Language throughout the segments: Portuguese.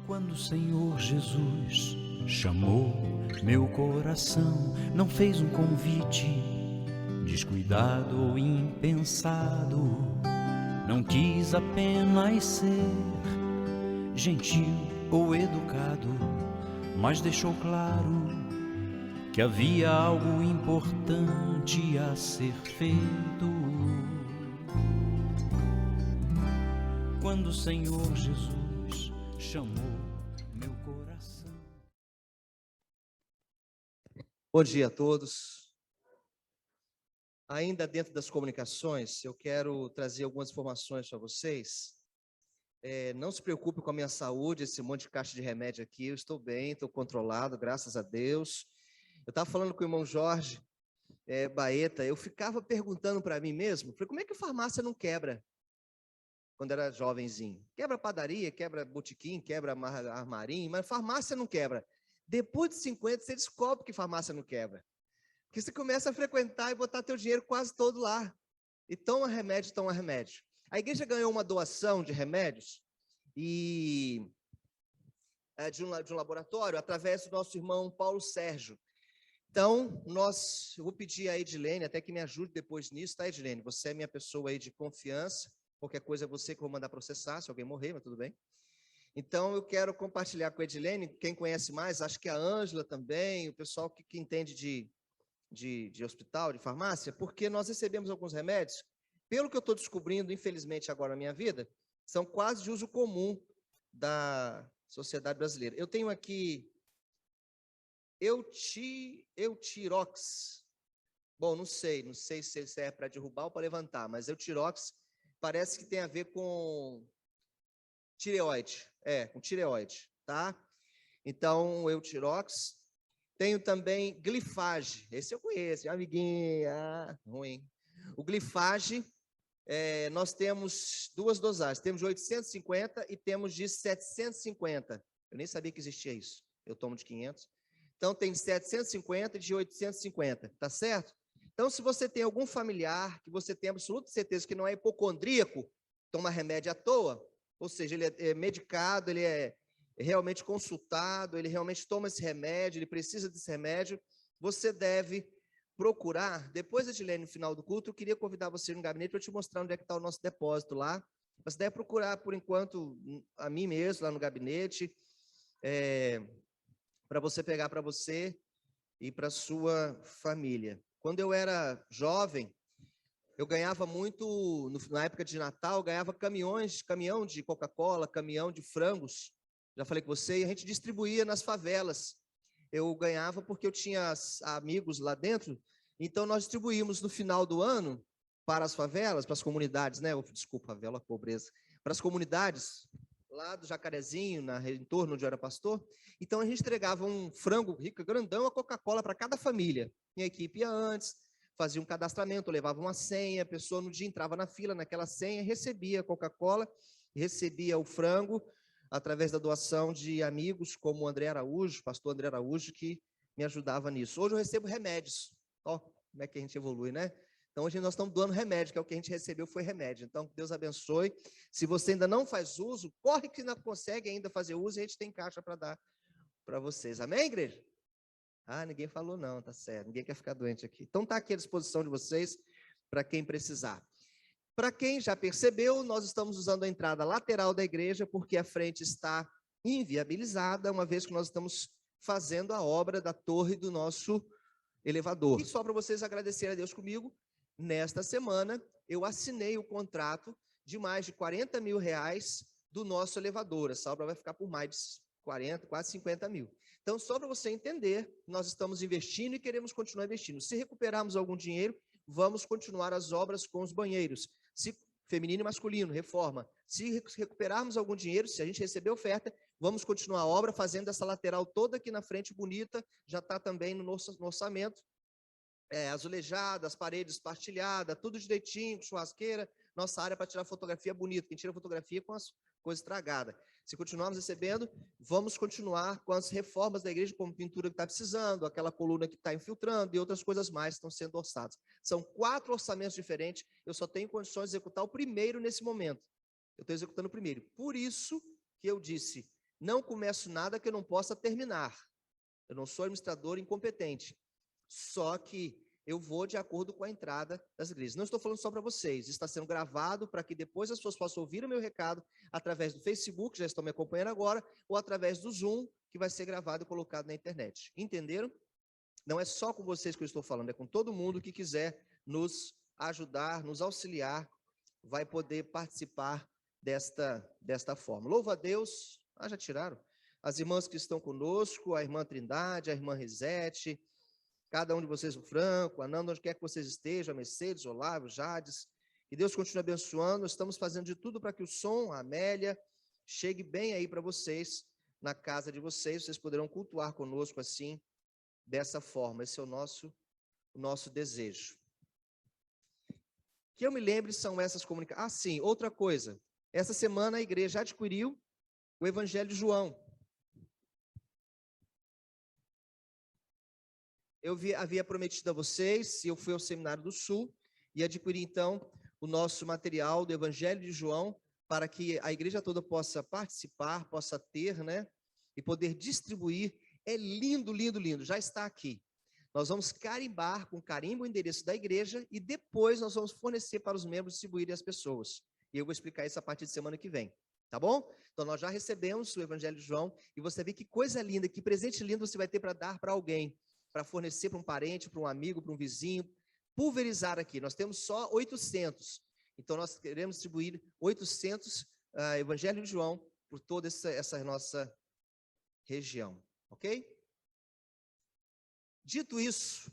Quando o Senhor Jesus chamou meu coração, não fez um convite descuidado ou impensado, não quis apenas ser gentil ou educado, mas deixou claro que havia algo importante a ser feito. Quando o Senhor Jesus chamou meu coração. Bom dia a todos. Ainda dentro das comunicações, eu quero trazer algumas informações para vocês. Não se preocupe com a minha saúde, esse monte de caixa de remédio aqui, eu estou bem, estou controlado, graças a Deus. Eu estava falando com o irmão Jorge Baeta, eu ficava perguntando para mim mesmo, falei, como é que a farmácia não quebra? Quando era jovenzinho. Quebra padaria, quebra botequim, quebra armarim, mas farmácia não quebra. Depois de 50, você descobre que farmácia não quebra. Porque você começa a frequentar e botar teu dinheiro quase todo lá. E toma remédio, toma remédio. A igreja ganhou uma doação de remédios de um laboratório através do nosso irmão Paulo Sérgio. Então, eu vou pedir a Edilene, até que me ajude depois nisso, tá, Edilene? Você é minha pessoa aí de confiança. Qualquer coisa é você que eu vou mandar processar, se alguém morrer, mas tudo bem. Então, eu quero compartilhar com a Edilene, quem conhece mais, acho que a Ângela também, o pessoal que entende de hospital, de farmácia, porque nós recebemos alguns remédios, pelo que eu estou descobrindo, infelizmente, agora na minha vida, são quase de uso comum da sociedade brasileira. Eu tenho aqui Eutirox. Bom, não sei se isso é para derrubar ou para levantar, mas Eutirox parece que tem a ver com tireoide, com tireoide, tá? Então, Eutirox. Tenho também Glifage, esse eu conheço, amiguinha, ruim. O Glifage, nós temos duas dosagens, temos de 850 e temos de 750. Eu nem sabia que existia isso, eu tomo de 500. Então, tem de 750 e de 850, tá certo? Então, se você tem algum familiar que você tem absoluta certeza que não é hipocondríaco, toma remédio à toa, ou seja, ele é medicado, ele é realmente consultado, ele realmente toma esse remédio, ele precisa desse remédio, você deve procurar, depois, Edilene, no final do culto, eu queria convidar você no gabinete para eu te mostrar onde é que está o nosso depósito lá. Você deve procurar, por enquanto, a mim mesmo, lá no gabinete, para você pegar para você e para sua família. Quando eu era jovem, eu ganhava muito, na época de Natal, eu ganhava caminhão de Coca-Cola, caminhão de frangos, já falei com você, e a gente distribuía nas favelas. Eu ganhava porque eu tinha amigos lá dentro, então nós distribuímos no final do ano para as favelas, para as comunidades, né? Desculpa, favela, pobreza. Para as comunidades lá do Jacarezinho, em torno onde eu era pastor. Então a gente entregava um frango rico, grandão, a Coca-Cola para cada família. Minha equipe ia antes, fazia um cadastramento, levava uma senha, a pessoa no dia entrava na fila, naquela senha, recebia a Coca-Cola, recebia o frango, através da doação de amigos como o André Araújo, pastor André Araújo, que me ajudava nisso. Hoje eu recebo remédios. Ó, como é que a gente evolui, né? Então, hoje nós estamos doando remédio, que é o que a gente recebeu, foi remédio. Então, que Deus abençoe. Se você ainda não faz uso, corre que não consegue ainda fazer uso e a gente tem caixa para dar para vocês. Amém, igreja? Ah, ninguém falou não, tá certo. Ninguém quer ficar doente aqui. Então, está aqui à disposição de vocês para quem precisar. Para quem já percebeu, nós estamos usando a entrada lateral da igreja porque a frente está inviabilizada, uma vez que nós estamos fazendo a obra da torre do nosso elevador. E só para vocês agradecerem a Deus comigo, nesta semana eu assinei o contrato de mais de 40 mil reais do nosso elevador. Essa obra vai ficar por mais de 40, quase 50 mil. Então, só para você entender, nós estamos investindo e queremos continuar investindo. Se recuperarmos algum dinheiro, vamos continuar as obras com os banheiros. Se feminino e masculino, reforma. Se recuperarmos algum dinheiro, se a gente receber oferta, vamos continuar a obra fazendo essa lateral toda aqui na frente bonita, já está também no nosso orçamento. Azulejada, as paredes partilhadas, tudo direitinho, churrasqueira, nossa área para tirar fotografia bonita. Quem tira fotografia com as coisas estragadas. Se continuarmos recebendo, vamos continuar com as reformas da igreja, como pintura que está precisando, aquela coluna que está infiltrando e outras coisas mais que estão sendo orçadas. São 4 orçamentos diferentes, eu só tenho condições de executar o primeiro nesse momento. Eu estou executando o primeiro. Por isso que eu disse, não começo nada que eu não possa terminar. Eu não sou administrador incompetente. Só que eu vou de acordo com a entrada das igrejas. Não estou falando só para vocês, está sendo gravado para que depois as pessoas possam ouvir o meu recado através do Facebook, já estão me acompanhando agora, ou através do Zoom, que vai ser gravado e colocado na internet. Entenderam? Não é só com vocês que eu estou falando, é com todo mundo que quiser nos ajudar, nos auxiliar, vai poder participar desta forma. Louva a Deus. Já tiraram? As irmãs que estão conosco, a irmã Trindade, a irmã Risete, cada um de vocês, o Franco, a Nanda, onde quer que vocês estejam, a Mercedes, Olavo, Jades, que Deus continue abençoando. Estamos fazendo de tudo para que o som, a Amélia, chegue bem aí para vocês, na casa de vocês. Vocês poderão cultuar conosco assim, dessa forma. Esse é o nosso desejo. Que eu me lembre são essas comunicações. Sim, outra coisa. Essa semana a igreja adquiriu o Evangelho de João. Eu havia prometido a vocês, eu fui ao Seminário do Sul e adquiri então o nosso material do Evangelho de João para que a igreja toda possa participar, possa ter, né? E poder distribuir. É lindo, lindo, lindo. Já está aqui. Nós vamos carimbar com carimbo o endereço da igreja e depois nós vamos fornecer para os membros distribuírem às pessoas. E eu vou explicar isso a partir de semana que vem. Tá bom? Então nós já recebemos o Evangelho de João e você vê que coisa linda, que presente lindo você vai ter para dar para alguém, para fornecer para um parente, para um amigo, para um vizinho. Pulverizar aqui, nós temos só 800. Então nós queremos distribuir 800 Evangelho de João por toda essa nossa região. Ok? Dito isso,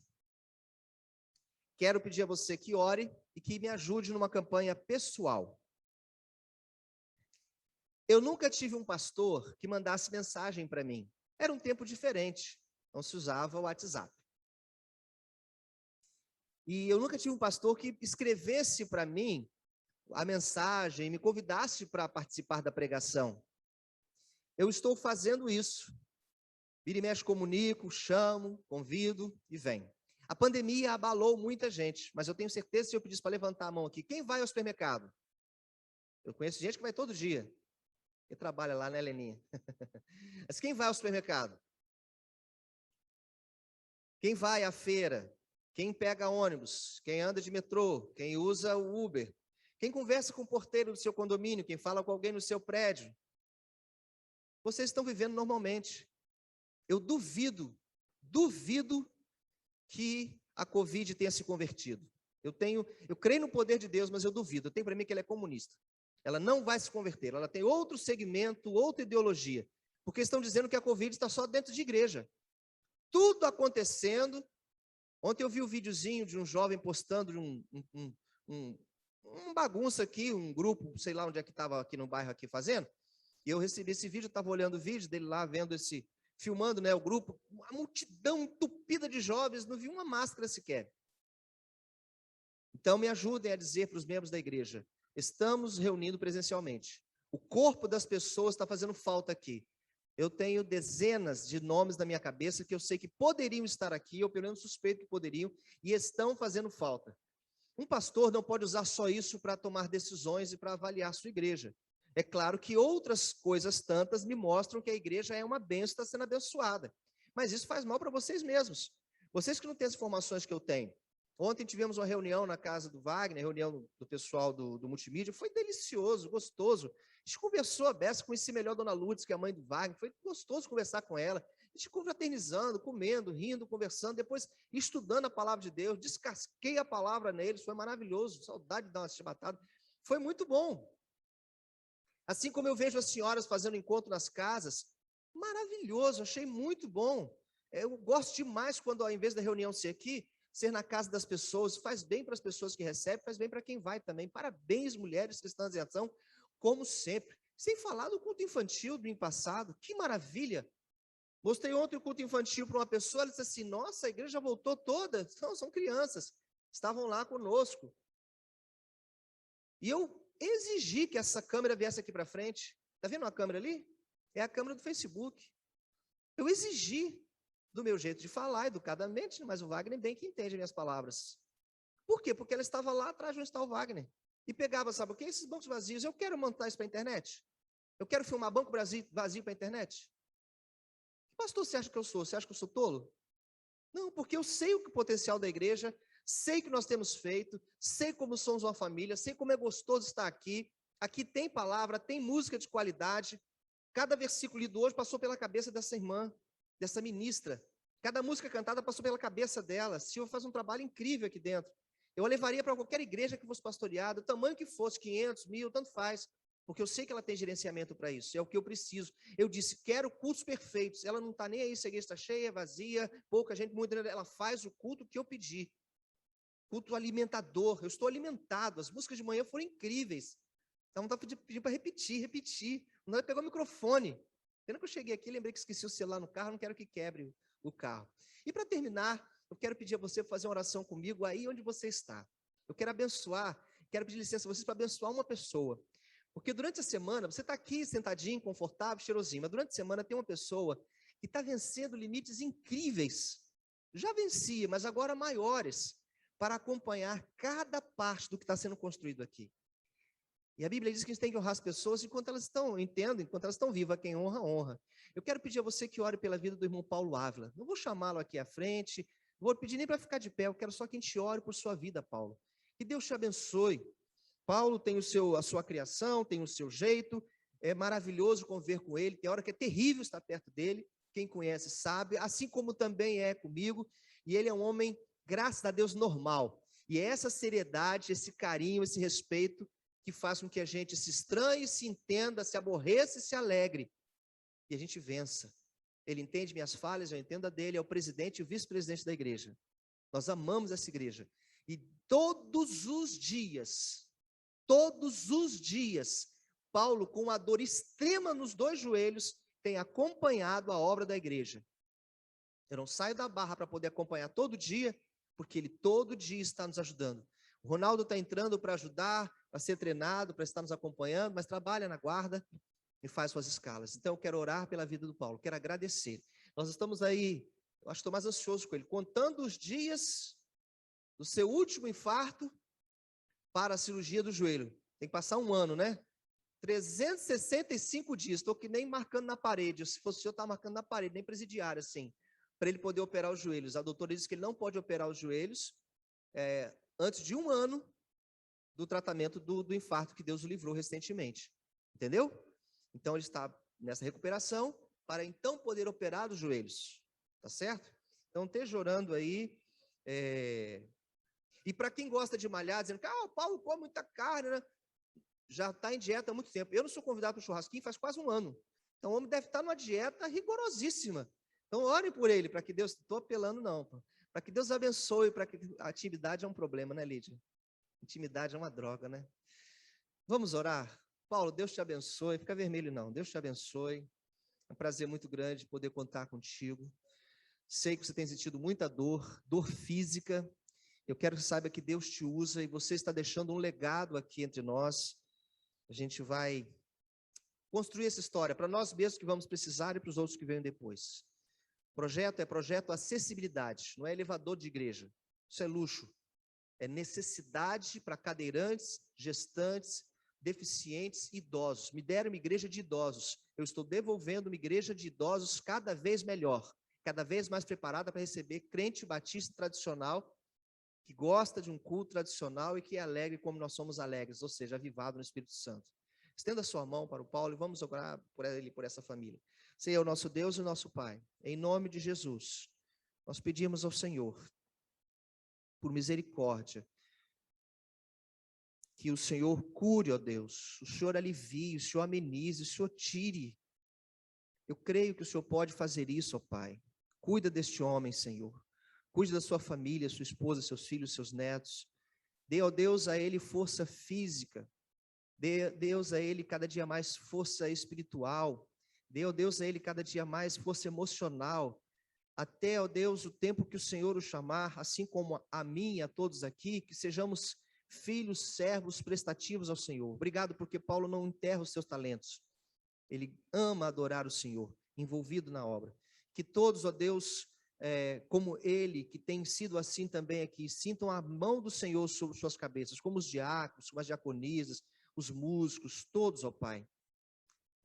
quero pedir a você que ore e que me ajude numa campanha pessoal. Eu nunca tive um pastor que mandasse mensagem para mim. Era um tempo diferente, não se usava o WhatsApp. E eu nunca tive um pastor que escrevesse para mim a mensagem, me convidasse para participar da pregação. Eu estou fazendo isso. Vira e mexe, comunico, chamo, convido e venho. A pandemia abalou muita gente, mas eu tenho certeza, se eu pedisse para levantar a mão aqui, quem vai ao supermercado? Eu conheço gente que vai todo dia. Que trabalha lá, né, Leninha? Mas quem vai ao supermercado? Quem vai à feira? Quem pega ônibus? Quem anda de metrô? Quem usa o Uber? Quem conversa com o porteiro do seu condomínio? Quem fala com alguém no seu prédio? Vocês estão vivendo normalmente. Eu duvido que a Covid tenha se convertido. Eu creio no poder de Deus, mas eu duvido. Eu tenho para mim que ela é comunista. Ela não vai se converter. Ela tem outro segmento, outra ideologia. Porque estão dizendo que a Covid está só dentro de igreja. Tudo acontecendo. Ontem eu vi um videozinho de um jovem postando um bagunça aqui, um grupo, sei lá onde é que estava aqui no bairro aqui fazendo. E eu recebi esse vídeo, estava olhando o vídeo dele lá, filmando, né, o grupo, uma multidão entupida de jovens, não vi uma máscara sequer. Então me ajudem a dizer para os membros da igreja, estamos reunindo presencialmente. O corpo das pessoas está fazendo falta aqui. Eu tenho dezenas de nomes na minha cabeça que eu sei que poderiam estar aqui, ou pelo menos suspeito que poderiam, e estão fazendo falta. Um pastor não pode usar só isso para tomar decisões e para avaliar a sua igreja. É claro que outras coisas tantas me mostram que a igreja é uma bênção, está sendo abençoada. Mas isso faz mal para vocês mesmos. Vocês que não têm as informações que eu tenho. Ontem tivemos uma reunião na casa do Wagner, reunião do pessoal do multimídia, foi delicioso, gostoso. A gente conversou a beça, conheci melhor a dona Lourdes, que é a mãe do Wagner, foi gostoso conversar com ela. A gente confraternizando, comendo, rindo, conversando, depois estudando a palavra de Deus, descasquei a palavra neles, foi maravilhoso, saudade de dar uma chibatada. Foi muito bom. Assim como eu vejo as senhoras fazendo encontro nas casas, maravilhoso, achei muito bom. Eu gosto demais quando, ao invés da reunião ser aqui, ser na casa das pessoas, faz bem para as pessoas que recebem, faz bem para quem vai também. Parabéns, mulheres cristãs em ação, como sempre. Sem falar do culto infantil do ano passado, que maravilha. Mostrei ontem o culto infantil para uma pessoa, ela disse assim, nossa, a igreja voltou toda. Não, são crianças, estavam lá conosco. E eu exigi que essa câmera viesse aqui para frente. Está vendo a câmera ali? É a câmera do Facebook. Eu exigi, do meu jeito de falar, educadamente, mas o Wagner bem que entende minhas palavras. Por quê? Porque ela estava lá atrás de onde está o Wagner. E pegava, sabe o quê? Esses bancos vazios, eu quero montar isso para a internet. Eu quero filmar banco vazio para a internet? Que pastor você acha que eu sou? Você acha que eu sou tolo? Não, porque eu sei o potencial da igreja, sei o que nós temos feito, sei como somos uma família, sei como é gostoso estar aqui. Aqui tem palavra, tem música de qualidade. Cada versículo lido hoje passou pela cabeça dessa irmã, dessa ministra. Cada música cantada passou pela cabeça dela. Silvia faz um trabalho incrível aqui dentro. Eu a levaria para qualquer igreja que fosse pastoreada, o tamanho que fosse, 500, 1000, tanto faz. Porque eu sei que ela tem gerenciamento para isso, é o que eu preciso. Eu disse, quero cultos perfeitos. Ela não está nem aí se a igreja está cheia, vazia, pouca gente, muita. Ela faz o culto que eu pedi. Culto alimentador. Eu estou alimentado. As músicas de manhã foram incríveis. Então, estava pedindo para repetir. Não, pegou o microfone. Pena que eu cheguei aqui, lembrei que esqueci o celular no carro, não quero que quebre o carro. E para terminar, eu quero pedir a você fazer uma oração comigo aí onde você está. Eu quero abençoar, quero pedir licença a vocês para abençoar uma pessoa. Porque durante a semana, você está aqui sentadinho, confortável, cheirosinho, mas durante a semana tem uma pessoa que está vencendo limites incríveis. Já vencia, mas agora maiores, para acompanhar cada parte do que está sendo construído aqui. E a Bíblia diz que a gente tem que honrar as pessoas enquanto elas estão, enquanto elas estão vivas. Quem honra, honra. Eu quero pedir a você que ore pela vida do irmão Paulo Ávila. Não vou chamá-lo aqui à frente, não vou pedir nem para ficar de pé, eu quero só que a gente ore por sua vida, Paulo. Que Deus te abençoe. Paulo tem a sua criação, tem o seu jeito, é maravilhoso conviver com ele, tem hora que é terrível estar perto dele, quem conhece sabe, assim como também é comigo, e ele é um homem, graças a Deus, normal. E é essa seriedade, esse carinho, esse respeito que faz com que a gente se estranhe, se entenda, se aborreça e se alegre. E a gente vença. Ele entende minhas falhas, eu entendo a dele, é o presidente e o vice-presidente da igreja. Nós amamos essa igreja. E todos os dias, Paulo, com uma dor extrema nos 2 joelhos, tem acompanhado a obra da igreja. Eu não saio da barra para poder acompanhar todo dia, porque ele todo dia está nos ajudando. O Ronaldo está entrando para ajudar, para ser treinado, para estar nos acompanhando, mas trabalha na guarda e faz suas escalas. Então, eu quero orar pela vida do Paulo, quero agradecer. Nós estamos aí, eu acho que estou mais ansioso com ele, contando os dias do seu último infarto para a cirurgia do joelho. Tem que passar 1 ano, né? 365 dias, estou que nem marcando na parede. Se fosse o senhor, estava marcando na parede, nem presidiário, assim, para ele poder operar os joelhos. A doutora disse que ele não pode operar os joelhos antes de 1 ano do tratamento do infarto que Deus o livrou recentemente. Entendeu? Então, ele está nessa recuperação para então poder operar os joelhos. Tá certo? Então, esteja orando aí. E para quem gosta de malhar, dizendo que o Paulo come muita carne, né? Já está em dieta há muito tempo. Eu não sou convidado para o churrasquinho faz quase 1 ano. Então, o homem deve estar numa dieta rigorosíssima. Então, orem por ele, para que Deus... Estou apelando, não. Para que Deus abençoe, para que a atividade é um problema, né, Lídia? Intimidade é uma droga, né? Vamos orar? Paulo, Deus te abençoe. Fica vermelho, não. Deus te abençoe. É um prazer muito grande poder contar contigo. Sei que você tem sentido muita dor física. Eu quero que saiba que Deus te usa e você está deixando um legado aqui entre nós. A gente vai construir essa história para nós mesmos que vamos precisar e para os outros que venham depois. Projeto é projeto acessibilidade, não é elevador de igreja. Isso é luxo. É necessidade para cadeirantes, gestantes, deficientes, idosos. Me deram uma igreja de idosos. Eu estou devolvendo uma igreja de idosos cada vez melhor, cada vez mais preparada para receber crente batista tradicional, que gosta de um culto tradicional e que é alegre como nós somos alegres, ou seja, avivado no Espírito Santo. Estenda a sua mão para o Paulo e vamos orar por ele, por essa família. Senhor, nosso Deus e nosso Pai, em nome de Jesus, nós pedimos ao Senhor, por misericórdia, que o Senhor cure, ó Deus, o Senhor alivie, o Senhor amenize, o Senhor tire. Eu creio que o Senhor pode fazer isso, ó Pai. Cuida deste homem, Senhor. Cuide da sua família, sua esposa, seus filhos, seus netos. Dê, ó Deus, a ele força física. Dê, Deus, a ele cada dia mais força espiritual. Dê, ó Deus, a ele cada dia mais força emocional. Até, ó Deus, o tempo que o Senhor o chamar, assim como a mim e a todos aqui, que sejamos filhos, servos, prestativos ao Senhor. Obrigado porque Paulo não enterra os seus talentos. Ele ama adorar o Senhor, envolvido na obra. Que todos, ó Deus, como ele, que tem sido assim também aqui, sintam a mão do Senhor sobre suas cabeças, como os diáconos, como as diaconisas, os músicos, todos, ó Pai.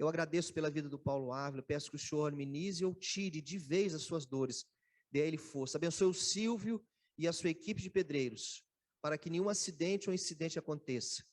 Eu agradeço pela vida do Paulo Ávila, peço que o Senhor minimize ou tire de vez as suas dores, dê a ele força. Abençoe o Silvio e a sua equipe de pedreiros, para que nenhum acidente ou incidente aconteça.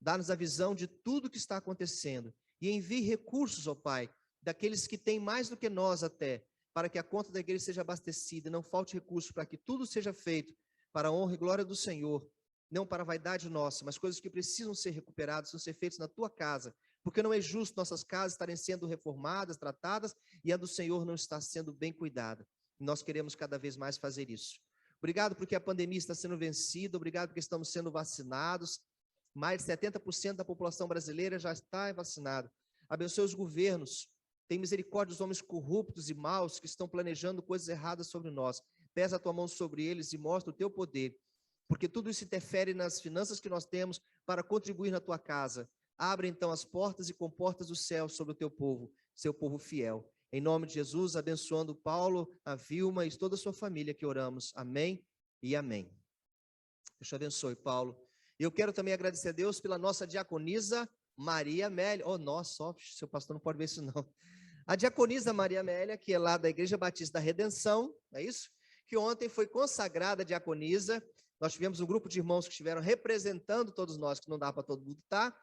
Dá-nos a visão de tudo que está acontecendo e envie recursos, ó Pai, daqueles que têm mais do que nós até, para que a conta da igreja seja abastecida, não falte recurso para que tudo seja feito para a honra e glória do Senhor, não para a vaidade nossa, mas coisas que precisam ser recuperadas, precisam ser feitas na tua casa, porque não é justo nossas casas estarem sendo reformadas, tratadas, e a do Senhor não está sendo bem cuidada. E nós queremos cada vez mais fazer isso. Obrigado porque a pandemia está sendo vencida, obrigado porque estamos sendo vacinados, mais de 70% da população brasileira já está vacinada. Abençoe os governos, tem misericórdia dos homens corruptos e maus que estão planejando coisas erradas sobre nós. Pesa a tua mão sobre eles e mostra o teu poder, porque tudo isso interfere nas finanças que nós temos para contribuir na tua casa. Abre então as portas e comportas do céu sobre o teu povo, seu povo fiel. Em nome de Jesus, abençoando o Paulo, a Vilma e toda a sua família que oramos. Amém e amém. Deus te abençoe, Paulo. E eu quero também agradecer a Deus pela nossa diaconisa Maria Amélia. Oh, nossa, seu pastor não pode ver isso não. A diaconisa Maria Amélia, que é lá da Igreja Batista da Redenção, é isso? Que ontem foi consagrada diaconisa. Nós tivemos um grupo de irmãos que estiveram representando todos nós, que não dá para todo mundo estar,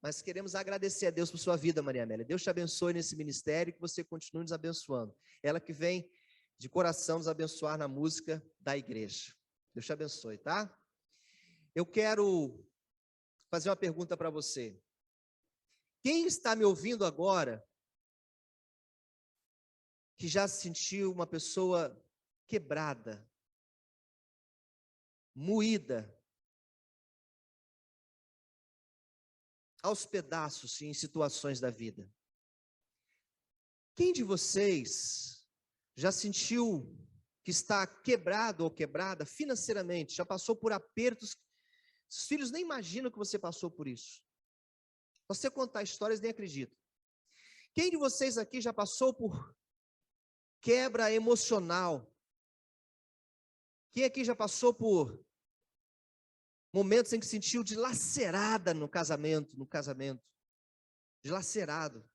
mas queremos agradecer a Deus por sua vida, Maria Amélia. Deus te abençoe nesse ministério e que você continue nos abençoando. Ela que vem de coração nos abençoar na música da igreja. Deus te abençoe, tá? Eu quero fazer uma pergunta para você. Quem está me ouvindo agora que já se sentiu uma pessoa quebrada, moída, aos pedaços em situações da vida? Quem de vocês já sentiu que está quebrado ou quebrada financeiramente, já passou por apertos? Os filhos nem imaginam que você passou por isso. Você contar histórias nem acredita. Quem de vocês aqui já passou por quebra emocional? Quem aqui já passou por momentos em que sentiu dilacerada no casamento, dilacerado?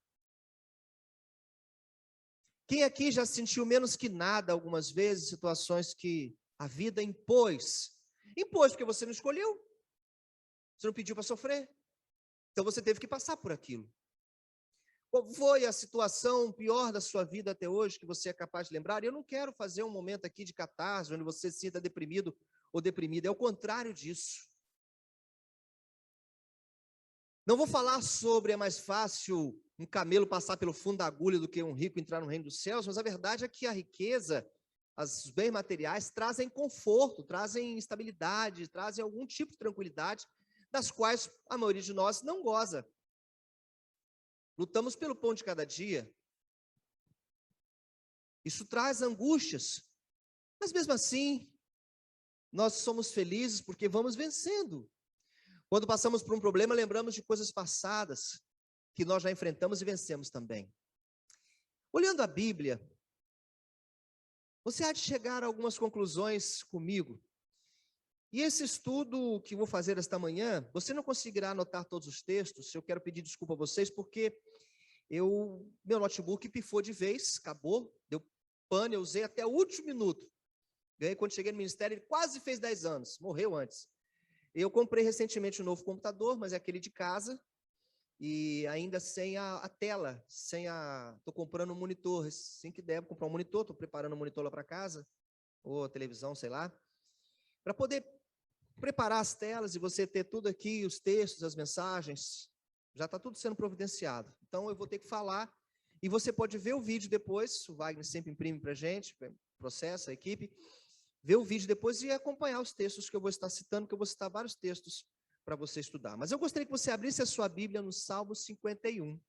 Quem aqui já sentiu menos que nada algumas vezes, situações que a vida impôs? Impôs porque você não escolheu. Você não pediu para sofrer. Então você teve que passar por aquilo. Qual foi a situação pior da sua vida até hoje que você é capaz de lembrar? Eu não quero fazer um momento aqui de catarse, onde você se sinta deprimido ou deprimida. É o contrário disso. Não vou falar sobre é mais fácil um camelo passar pelo fundo da agulha do que um rico entrar no reino dos céus, mas a verdade é que a riqueza, os bens materiais trazem conforto, trazem estabilidade, trazem algum tipo de tranquilidade, das quais a maioria de nós não goza. Lutamos pelo pão de cada dia. Isso traz angústias, mas mesmo assim, nós somos felizes porque vamos vencendo. Quando passamos por um problema, lembramos de coisas passadas que nós já enfrentamos e vencemos também. Olhando a Bíblia, você há de chegar a algumas conclusões comigo. E esse estudo que vou fazer esta manhã, você não conseguirá anotar todos os textos. Eu quero pedir desculpa a vocês porque meu notebook pifou de vez, acabou, deu pane, eu usei até o último minuto. Ganhei quando cheguei no ministério, ele quase fez 10 anos, morreu antes. Eu comprei recentemente um novo computador, mas é aquele de casa, e ainda sem a tela, estou comprando um monitor, assim que der, vou comprar um monitor, estou preparando um monitor lá para casa, ou televisão, sei lá, para poder preparar as telas e você ter tudo aqui, os textos, as mensagens, já está tudo sendo providenciado. Então eu vou ter que falar, e você pode ver o vídeo depois, o Wagner sempre imprime para a gente, processa a equipe, ver o vídeo depois e acompanhar os textos que eu vou estar citando, que eu vou citar vários textos para você estudar. Mas eu gostaria que você abrisse a sua Bíblia no Salmo 51.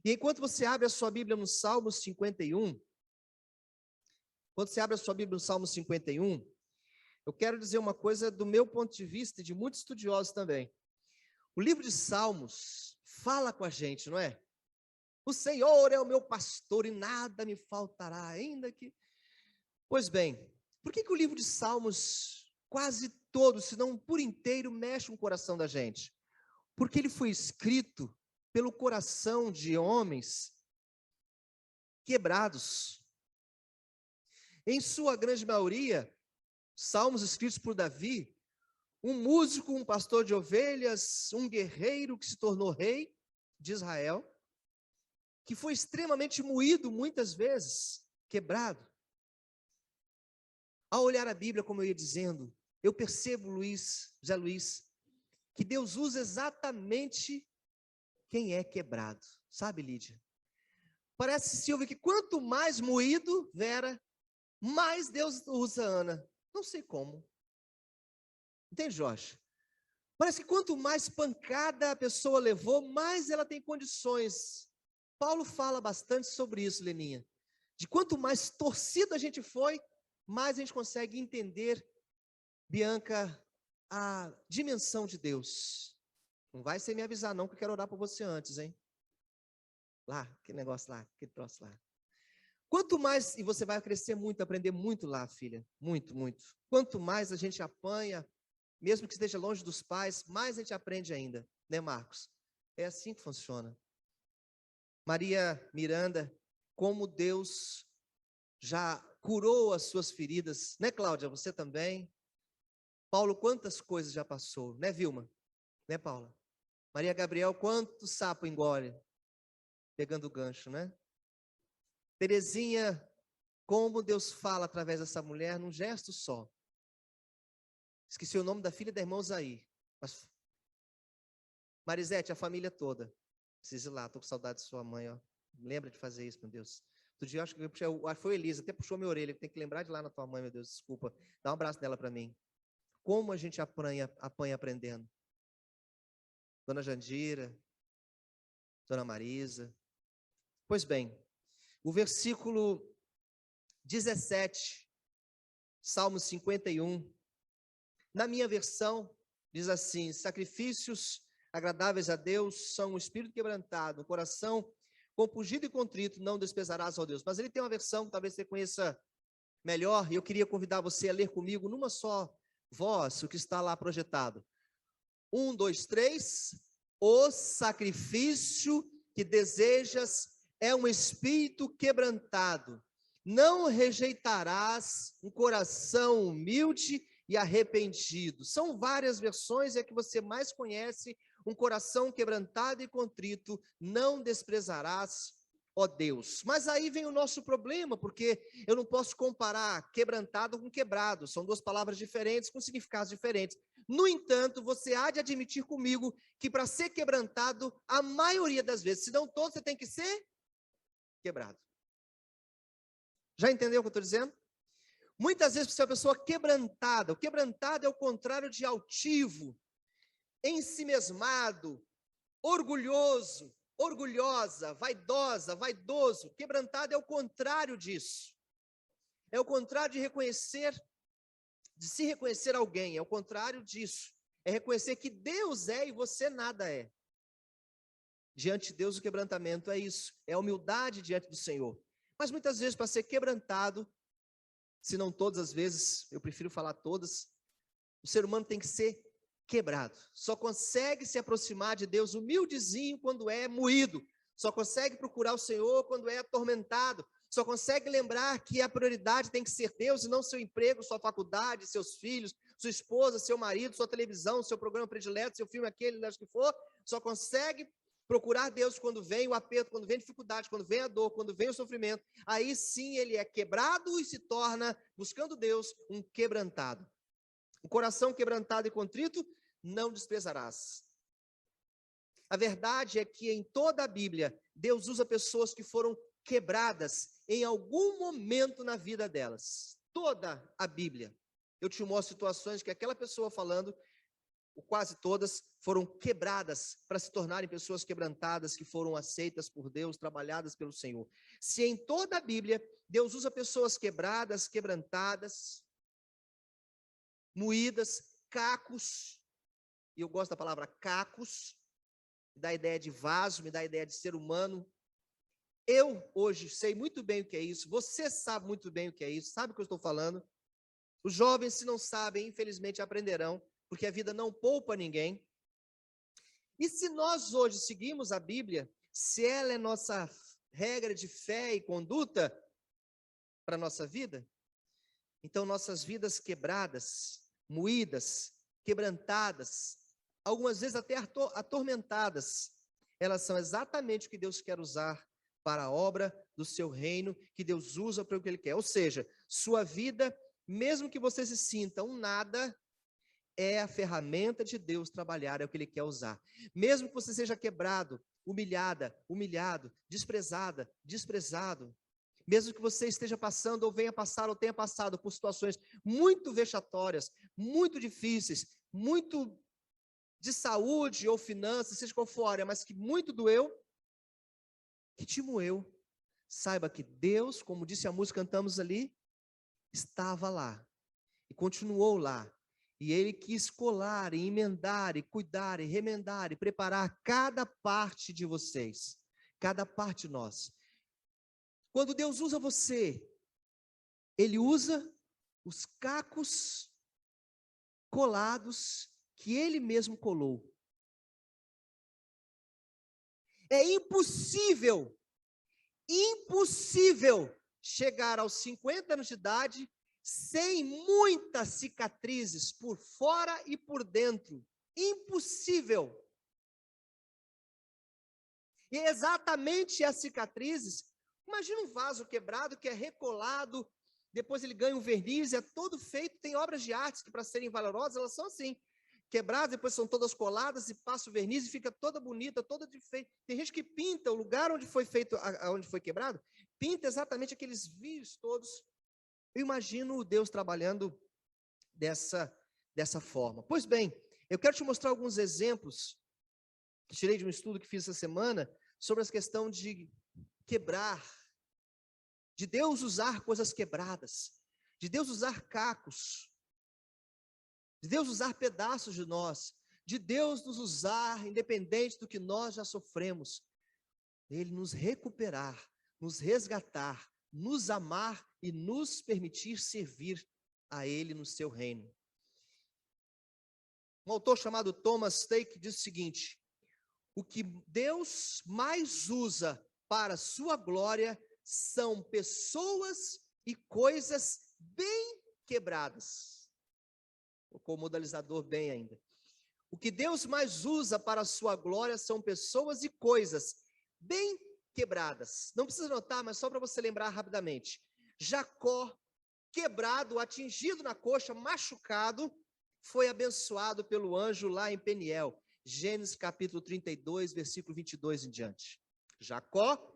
E enquanto você abre a sua Bíblia no Salmo 51, quando você abre a sua Bíblia no Salmo 51, eu quero dizer uma coisa do meu ponto de vista e de muitos estudiosos também. O livro de Salmos fala com a gente, não é? O Senhor é o meu pastor e nada me faltará, ainda que... Pois bem, por que o livro de Salmos, quase todo, se não por inteiro, mexe com o coração da gente? Porque ele foi escrito pelo coração de homens quebrados. Em sua grande maioria, salmos escritos por Davi, um músico, um pastor de ovelhas, um guerreiro que se tornou rei de Israel, que foi extremamente moído muitas vezes, quebrado. Ao olhar a Bíblia, como eu ia dizendo, eu percebo, José Luiz, que Deus usa exatamente quem é quebrado. Sabe, Lídia? Parece, Silvia, que quanto mais moído, Vera, mais Deus usa Ana. Não sei como. Entende, Jorge? Parece que quanto mais pancada a pessoa levou, mais ela tem condições. Paulo fala bastante sobre isso, Leninha. De quanto mais torcido a gente foi, mais a gente consegue entender, Bianca, a dimensão de Deus. Não vai sem me avisar não, que eu quero orar por você antes, hein? Lá, aquele negócio lá, aquele troço lá. Quanto mais, e você vai crescer muito, aprender muito lá, filha, muito, muito. Quanto mais a gente apanha, mesmo que esteja longe dos pais, mais a gente aprende ainda, né, Marcos? É assim que funciona. Maria Miranda, como Deus já curou as suas feridas, né, Cláudia? Você também. Paulo, quantas coisas já passou, né, Vilma? Né, Paula? Maria Gabriel, quanto sapo engole? Pegando o gancho, né? Terezinha, como Deus fala através dessa mulher num gesto só. Esqueci o nome da filha da irmã Zaí. Mas... Marisete, a família toda. Precisa ir lá, estou com saudade de sua mãe, ó. Lembra de fazer isso, meu Deus. Outro dia, acho que foi a Elisa, até puxou minha orelha. Tem que lembrar de lá na tua mãe, meu Deus, desculpa. Dá um abraço dela para mim. Como a gente apanha aprendendo. Dona Jandira, Dona Marisa. Pois bem, o versículo 17, Salmo 51, na minha versão, diz assim: sacrifícios agradáveis a Deus são o espírito quebrantado, o coração compungido e contrito, não desprezarás, ó Deus. Mas ele tem uma versão que talvez você conheça melhor, e eu queria convidar você a ler comigo numa só voz o que está lá projetado. 1, 2, 3. O sacrifício que desejas é um espírito quebrantado. Não rejeitarás um coração humilde e arrependido. São várias versões, é a que você mais conhece. Um coração quebrantado e contrito, não desprezarás, ó Deus. Mas aí vem o nosso problema, porque eu não posso comparar quebrantado com quebrado. São duas palavras diferentes, com significados diferentes. No entanto, você há de admitir comigo que para ser quebrantado, a maioria das vezes, se não todos, você tem que ser quebrado. Já entendeu o que eu estou dizendo? Muitas vezes você é uma pessoa quebrantada. O quebrantado é o contrário de altivo, ensimesmado, orgulhoso, orgulhosa, vaidosa, vaidoso. Quebrantado é o contrário disso. É o contrário de reconhecer, de se reconhecer alguém. É o contrário disso. É reconhecer que Deus é e você nada é. Diante de Deus o quebrantamento é isso. É a humildade diante do Senhor. Mas muitas vezes para ser quebrantado, se não todas as vezes, eu prefiro falar todas, o ser humano tem que ser quebrado. Só consegue se aproximar de Deus humildezinho quando é moído. Só consegue procurar o Senhor quando é atormentado. Só consegue lembrar que a prioridade tem que ser Deus e não seu emprego, sua faculdade, seus filhos, sua esposa, seu marido, sua televisão, seu programa predileto, seu filme, aquele, acho que for. Só consegue procurar Deus quando vem o aperto, quando vem a dificuldade, quando vem a dor, quando vem o sofrimento. Aí sim ele é quebrado e se torna, buscando Deus, um quebrantado. O coração quebrantado e contrito, não desprezarás. A verdade é que em toda a Bíblia, Deus usa pessoas que foram quebradas em algum momento na vida delas. Toda a Bíblia. Eu te mostro situações que aquela pessoa falando, ou quase todas, foram quebradas para se tornarem pessoas quebrantadas, que foram aceitas por Deus, trabalhadas pelo Senhor. Se em toda a Bíblia, Deus usa pessoas quebradas, quebrantadas, moídas, cacos, e eu gosto da palavra cacos, me dá a ideia de vaso, me dá a ideia de ser humano. Eu hoje sei muito bem o que é isso, você sabe muito bem o que é isso, sabe o que eu estou falando? Os jovens, se não sabem, infelizmente aprenderão, porque a vida não poupa ninguém. E se nós hoje seguimos a Bíblia, se ela é nossa regra de fé e conduta para a nossa vida, então nossas vidas quebradas, moídas, quebrantadas, algumas vezes até atormentadas, elas são exatamente o que Deus quer usar para a obra do seu reino, que Deus usa para o que Ele quer. Ou seja, sua vida, mesmo que você se sinta um nada, é a ferramenta de Deus trabalhar, é o que Ele quer usar. Mesmo que você seja quebrado, humilhada, humilhado, desprezada, desprezado, mesmo que você esteja passando, ou venha passar, ou tenha passado por situações muito vexatórias, muito difíceis, muito de saúde ou finanças, seja qual for a área, mas que muito doeu, que te moeu, saiba que Deus, como disse a música, cantamos ali, estava lá, e continuou lá, e Ele quis colar, e emendar, e cuidar, e remendar, e preparar cada parte de vocês, cada parte de nós. Quando Deus usa você, Ele usa os cacos colados que Ele mesmo colou. É impossível chegar aos 50 anos de idade sem muitas cicatrizes por fora e por dentro. Impossível. E exatamente as cicatrizes, imagina um vaso quebrado que é recolado, depois ele ganha um verniz, é todo feito, tem obras de arte que para serem valorosas, elas são assim, quebradas, depois são todas coladas e passa o verniz e fica toda bonita, toda de feito. Tem gente que pinta o lugar onde foi feito, onde foi quebrado, pinta exatamente aqueles vios todos. Eu imagino Deus trabalhando dessa forma. Pois bem, eu quero te mostrar alguns exemplos que tirei de um estudo que fiz essa semana sobre a questão de quebrar, de Deus usar coisas quebradas, de Deus usar cacos, de Deus usar pedaços de nós, de Deus nos usar, independente do que nós já sofremos, Ele nos recuperar, nos resgatar, nos amar e nos permitir servir a Ele no seu reino. Um autor chamado Thomas Take diz o seguinte: o que Deus mais usa para a sua glória são pessoas e coisas bem quebradas. Com o modalizador bem ainda. O que Deus mais usa para a sua glória são pessoas e coisas bem quebradas. Não precisa notar, mas só para você lembrar rapidamente. Jacó, quebrado, atingido na coxa, machucado, foi abençoado pelo anjo lá em Peniel. Gênesis capítulo 32, versículo 22 em diante. Jacó,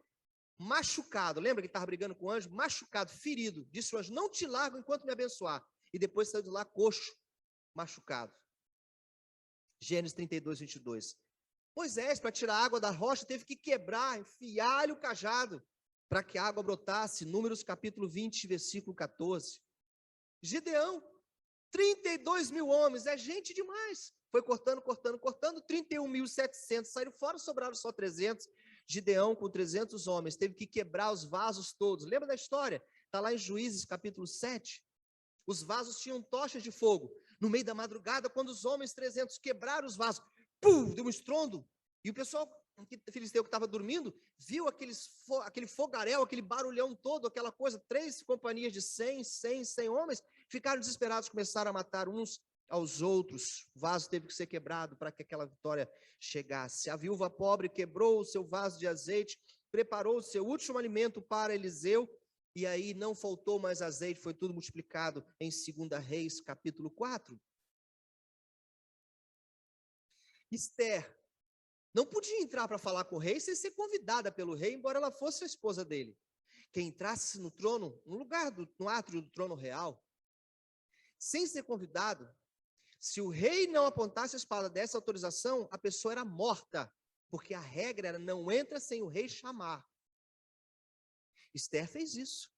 machucado, lembra que estava brigando com o anjo? Machucado, ferido. Disse o anjo, não te largo enquanto me abençoar. E depois saiu de lá coxo, machucado. Gênesis 32, 22. Moisés, para tirar a água da rocha, teve que quebrar, enfiar-lhe o cajado, para que a água brotasse. Números capítulo 20, versículo 14. Gideão, 32 mil homens, é gente demais. Foi cortando, 31.700, saíram fora, sobraram só 300. Gideão, com 300 homens, teve que quebrar os vasos todos. Lembra da história? Está lá em Juízes capítulo 7. Os vasos tinham tochas de fogo. No meio da madrugada, quando os homens 300 quebraram os vasos, pum, deu um estrondo. E o pessoal, filisteu que estava dormindo, viu aquele fogaréu, aquele barulhão todo, aquela coisa, 3 companhias de 100 homens, ficaram desesperados, começaram a matar uns aos outros. O vaso teve que ser quebrado para que aquela vitória chegasse. A viúva pobre quebrou o seu vaso de azeite, preparou o seu último alimento para Eliseu, e aí não faltou mais azeite, foi tudo multiplicado em 2 Reis, capítulo 4. Esther não podia entrar para falar com o rei sem ser convidada pelo rei, embora ela fosse a esposa dele. Quem entrasse no trono, no átrio do trono real, sem ser convidado, se o rei não apontasse a espada dessa autorização, a pessoa era morta, porque a regra era não entra sem o rei chamar. Esther fez isso.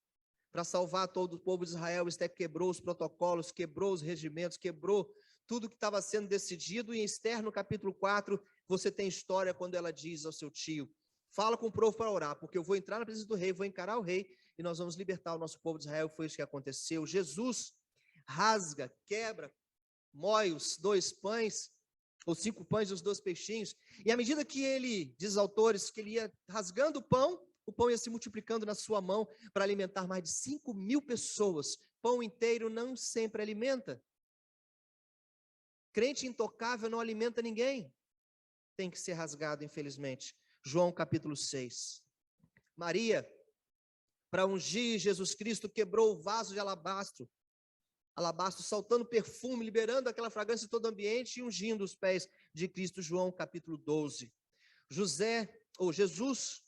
Para salvar todo o povo de Israel, Esther quebrou os protocolos, quebrou os regimentos, quebrou tudo que estava sendo decidido. E em Esther, no capítulo 4, você tem história quando ela diz ao seu tio: fala com o povo para orar, porque eu vou entrar na presença do rei, vou encarar o rei, e nós vamos libertar o nosso povo de Israel. Foi isso que aconteceu. Jesus rasga, quebra, mói os 2 pães, os 5 pães e os 2 peixinhos, e à medida que ele, diz os autores, que ele ia rasgando o pão ia se multiplicando na sua mão para alimentar mais de 5.000 pessoas. Pão inteiro não sempre alimenta. Crente intocável não alimenta ninguém. Tem que ser rasgado, infelizmente. João capítulo 6. Maria, para ungir Jesus Cristo, quebrou o vaso de alabastro, saltando perfume, liberando aquela fragrância em todo o ambiente e ungindo os pés de Cristo. João capítulo 12. Jesus,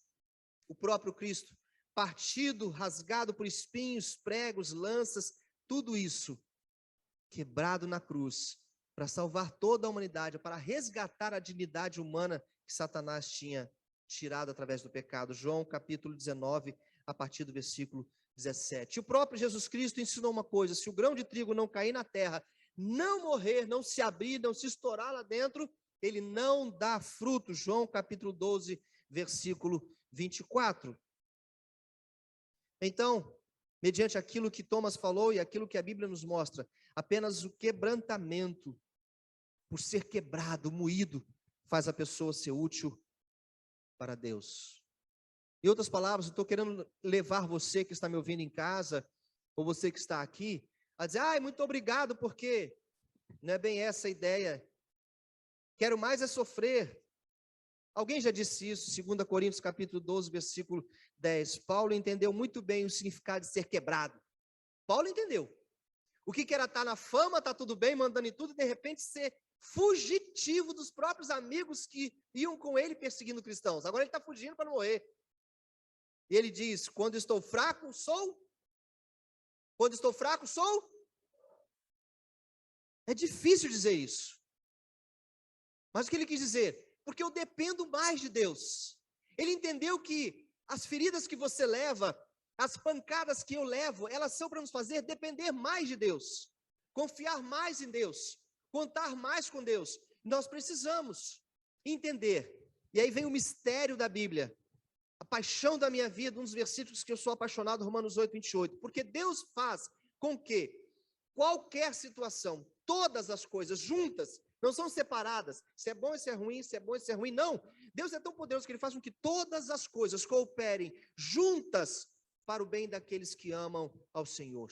o próprio Cristo, partido, rasgado por espinhos, pregos, lanças, tudo isso quebrado na cruz, para salvar toda a humanidade, para resgatar a dignidade humana que Satanás tinha tirado através do pecado. João capítulo 19, a partir do versículo 17. O próprio Jesus Cristo ensinou uma coisa: se o grão de trigo não cair na terra, não morrer, não se abrir, não se estourar lá dentro, ele não dá fruto. João capítulo 12, versículo 24. Então, mediante aquilo que Thomas falou e aquilo que a Bíblia nos mostra, apenas o quebrantamento, por ser quebrado, moído, faz a pessoa ser útil para Deus. Em outras palavras, eu estou querendo levar você que está me ouvindo em casa, ou você que está aqui, a dizer: muito obrigado, porque não é bem essa a ideia. Quero mais é sofrer. Alguém já disse isso, 2 Coríntios capítulo 12, versículo 10. Paulo entendeu muito bem o significado de ser quebrado. Paulo entendeu. O que era estar na fama, está tudo bem, mandando em tudo, e de repente ser fugitivo dos próprios amigos que iam com ele perseguindo cristãos. Agora ele está fugindo para não morrer. E ele diz: quando estou fraco, sou. Quando estou fraco, sou. É difícil dizer isso. Mas o que ele quis dizer? Porque eu dependo mais de Deus. Ele entendeu que as feridas que você leva, as pancadas que eu levo, elas são para nos fazer depender mais de Deus, confiar mais em Deus, contar mais com Deus. Nós precisamos entender. E aí vem o mistério da Bíblia, a paixão da minha vida, um dos versículos que eu sou apaixonado, Romanos 8, 28. Porque Deus faz com que qualquer situação, todas as coisas juntas, não são separadas, se é bom e se é ruim, se é bom e se é ruim, não. Deus é tão poderoso que Ele faz com que todas as coisas cooperem juntas para o bem daqueles que amam ao Senhor.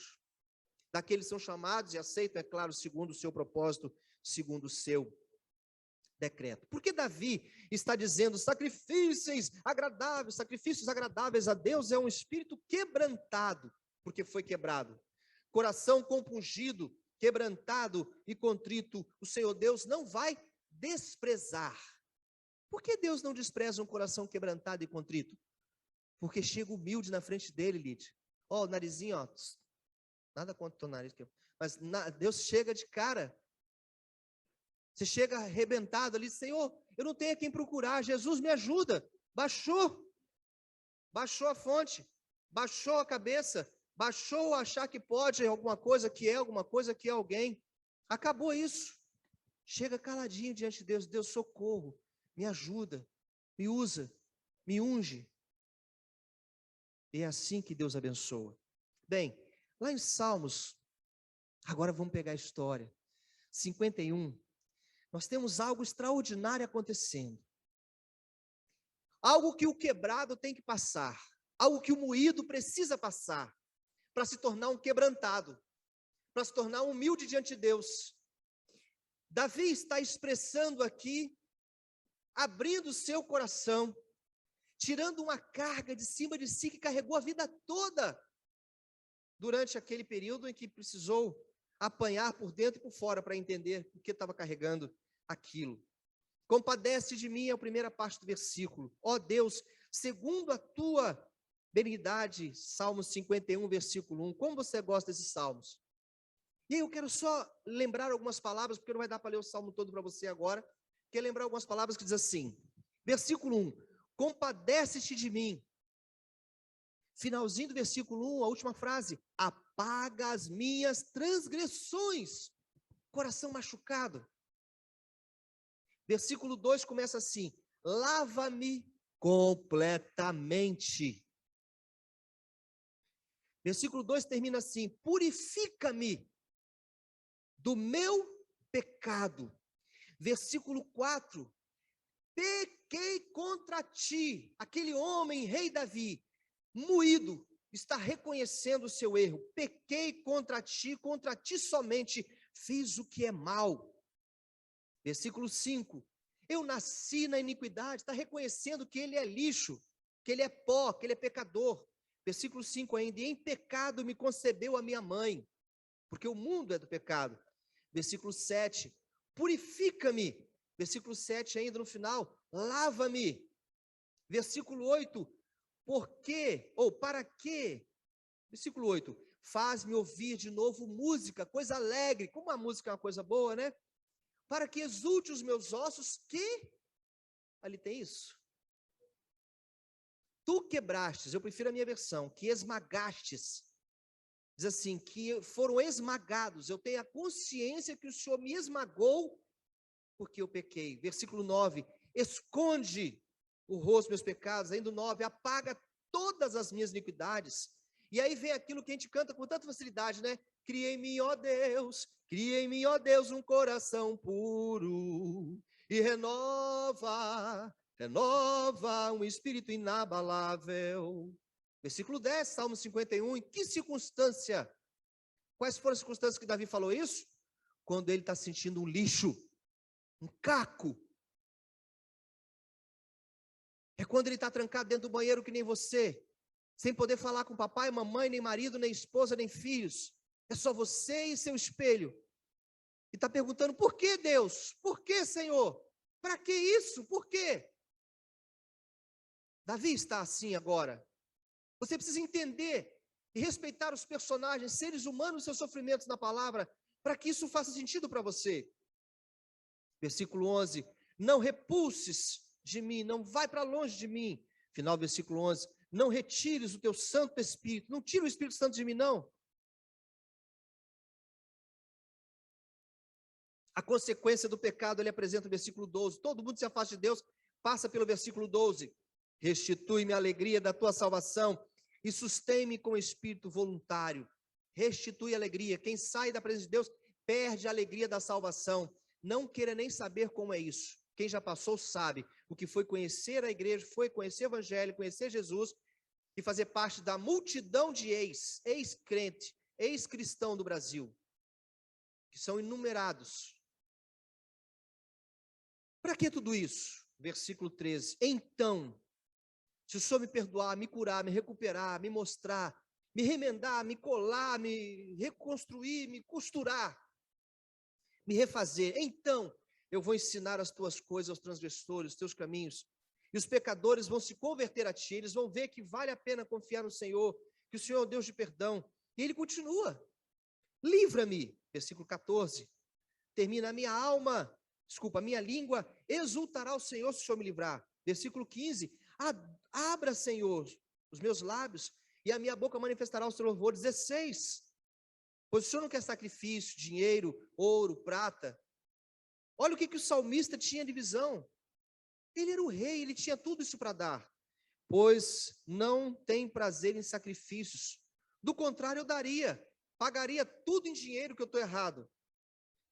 Daqueles que são chamados e aceitam, é claro, segundo o seu propósito, segundo o seu decreto. Porque Davi está dizendo: sacrifícios agradáveis a Deus é um espírito quebrantado, porque foi quebrado. Coração compungido, quebrantado e contrito, o Senhor Deus não vai desprezar. Por que Deus não despreza um coração quebrantado e contrito? Porque chega humilde na frente dele, Lídia. O narizinho, nada contra o teu nariz, mas Deus chega de cara. Você chega arrebentado ali: Senhor, eu não tenho a quem procurar, Jesus me ajuda. Baixou a fonte, baixou a cabeça, baixou a achar que pode alguma coisa, que é alguém. Acabou isso. Chega caladinho diante de Deus: Deus, socorro, me ajuda, me usa, me unge. E é assim que Deus abençoa. Bem, lá em Salmos, agora vamos pegar a história, 51, nós temos algo extraordinário acontecendo. Algo que o quebrado tem que passar, algo que o moído precisa passar, para se tornar um quebrantado, para se tornar um humilde diante de Deus. Davi está expressando aqui, abrindo o seu coração, tirando uma carga de cima de si que carregou a vida toda, durante aquele período em que precisou apanhar por dentro e por fora para entender o que estava carregando aquilo. Compadece de mim é a primeira parte do versículo. Ó Deus, segundo a tua benignidade, Salmos 51, versículo 1. Como você gosta desses salmos? E aí eu quero só lembrar algumas palavras, porque não vai dar para ler o salmo todo para você agora. Quero lembrar algumas palavras que diz assim, versículo 1, compadece-te de mim. Finalzinho do versículo 1, a última frase, apaga as minhas transgressões. Coração machucado. Versículo 2 começa assim, lava-me completamente. Versículo 2 termina assim, purifica-me do meu pecado. Versículo 4. Pequei contra ti. Aquele homem, rei Davi, moído, está reconhecendo o seu erro. Pequei contra ti somente, fiz o que é mal. Versículo 5. Eu nasci na iniquidade, está reconhecendo que ele é lixo, que ele é pó, que ele é pecador. Versículo 5 ainda, e em pecado me concebeu a minha mãe, porque o mundo é do pecado. Versículo 7, purifica-me. Versículo 7 ainda no final, lava-me. Versículo 8, por quê? Ou para quê? Versículo 8, faz-me ouvir de novo música, coisa alegre. Como a música é uma coisa boa, né? Para que exulte os meus ossos, que... Ali tem isso. Tu quebrastes, eu prefiro a minha versão, que esmagastes. Diz assim, que foram esmagados. Eu tenho a consciência que o Senhor me esmagou porque eu pequei. Versículo 9, esconde o rosto dos meus pecados. Ainda o 9, apaga todas as minhas iniquidades. E aí vem aquilo que a gente canta com tanta facilidade, né? Cria em mim, ó Deus, um coração puro e renova um espírito inabalável. Versículo 10, Salmo 51, em que circunstância? Quais foram as circunstâncias que Davi falou isso? Quando ele está sentindo um lixo, um caco. É quando ele está trancado dentro do banheiro que nem você, sem poder falar com papai, mamãe, nem marido, nem esposa, nem filhos. É só você e seu espelho. E está perguntando, por que Deus? Por que, Senhor? Para que isso? Por quê? Davi está assim agora. Você precisa entender e respeitar os personagens, seres humanos, seus sofrimentos na palavra, para que isso faça sentido para você. Versículo 11, não repulses de mim, não vai para longe de mim. Final do versículo 11, não retires o teu Santo Espírito, não tira o Espírito Santo de mim, não. A consequência do pecado, ele apresenta o versículo 12, todo mundo se afasta de Deus, passa pelo versículo 12, restitui-me a alegria da tua salvação e sustém-me com espírito voluntário. Restitui a alegria, quem sai da presença de Deus perde a alegria da salvação, não queira nem saber como é isso, quem já passou sabe o que foi conhecer a igreja, foi conhecer o evangelho, conhecer Jesus e fazer parte da multidão de ex-crente, ex-cristão do Brasil, que são inumerados. Para que tudo isso? Versículo 13, então, se o Senhor me perdoar, me curar, me recuperar, me mostrar, me remendar, me colar, me reconstruir, me costurar, me refazer, então eu vou ensinar as tuas coisas aos transgressores, os teus caminhos, e os pecadores vão se converter a ti, eles vão ver que vale a pena confiar no Senhor, que o Senhor é o Deus de perdão, e ele continua, livra-me, versículo 14, termina a minha língua exultará o Senhor se o Senhor me livrar, versículo 15, abra, Senhor, os meus lábios, e a minha boca manifestará o seu louvor, 16, pois o Senhor não quer sacrifício, dinheiro, ouro, prata. Olha o que o salmista tinha de visão. Ele era o rei, ele tinha tudo isso para dar. Pois não tem prazer em sacrifícios. Do contrário, eu daria, pagaria tudo em dinheiro que eu estou errado.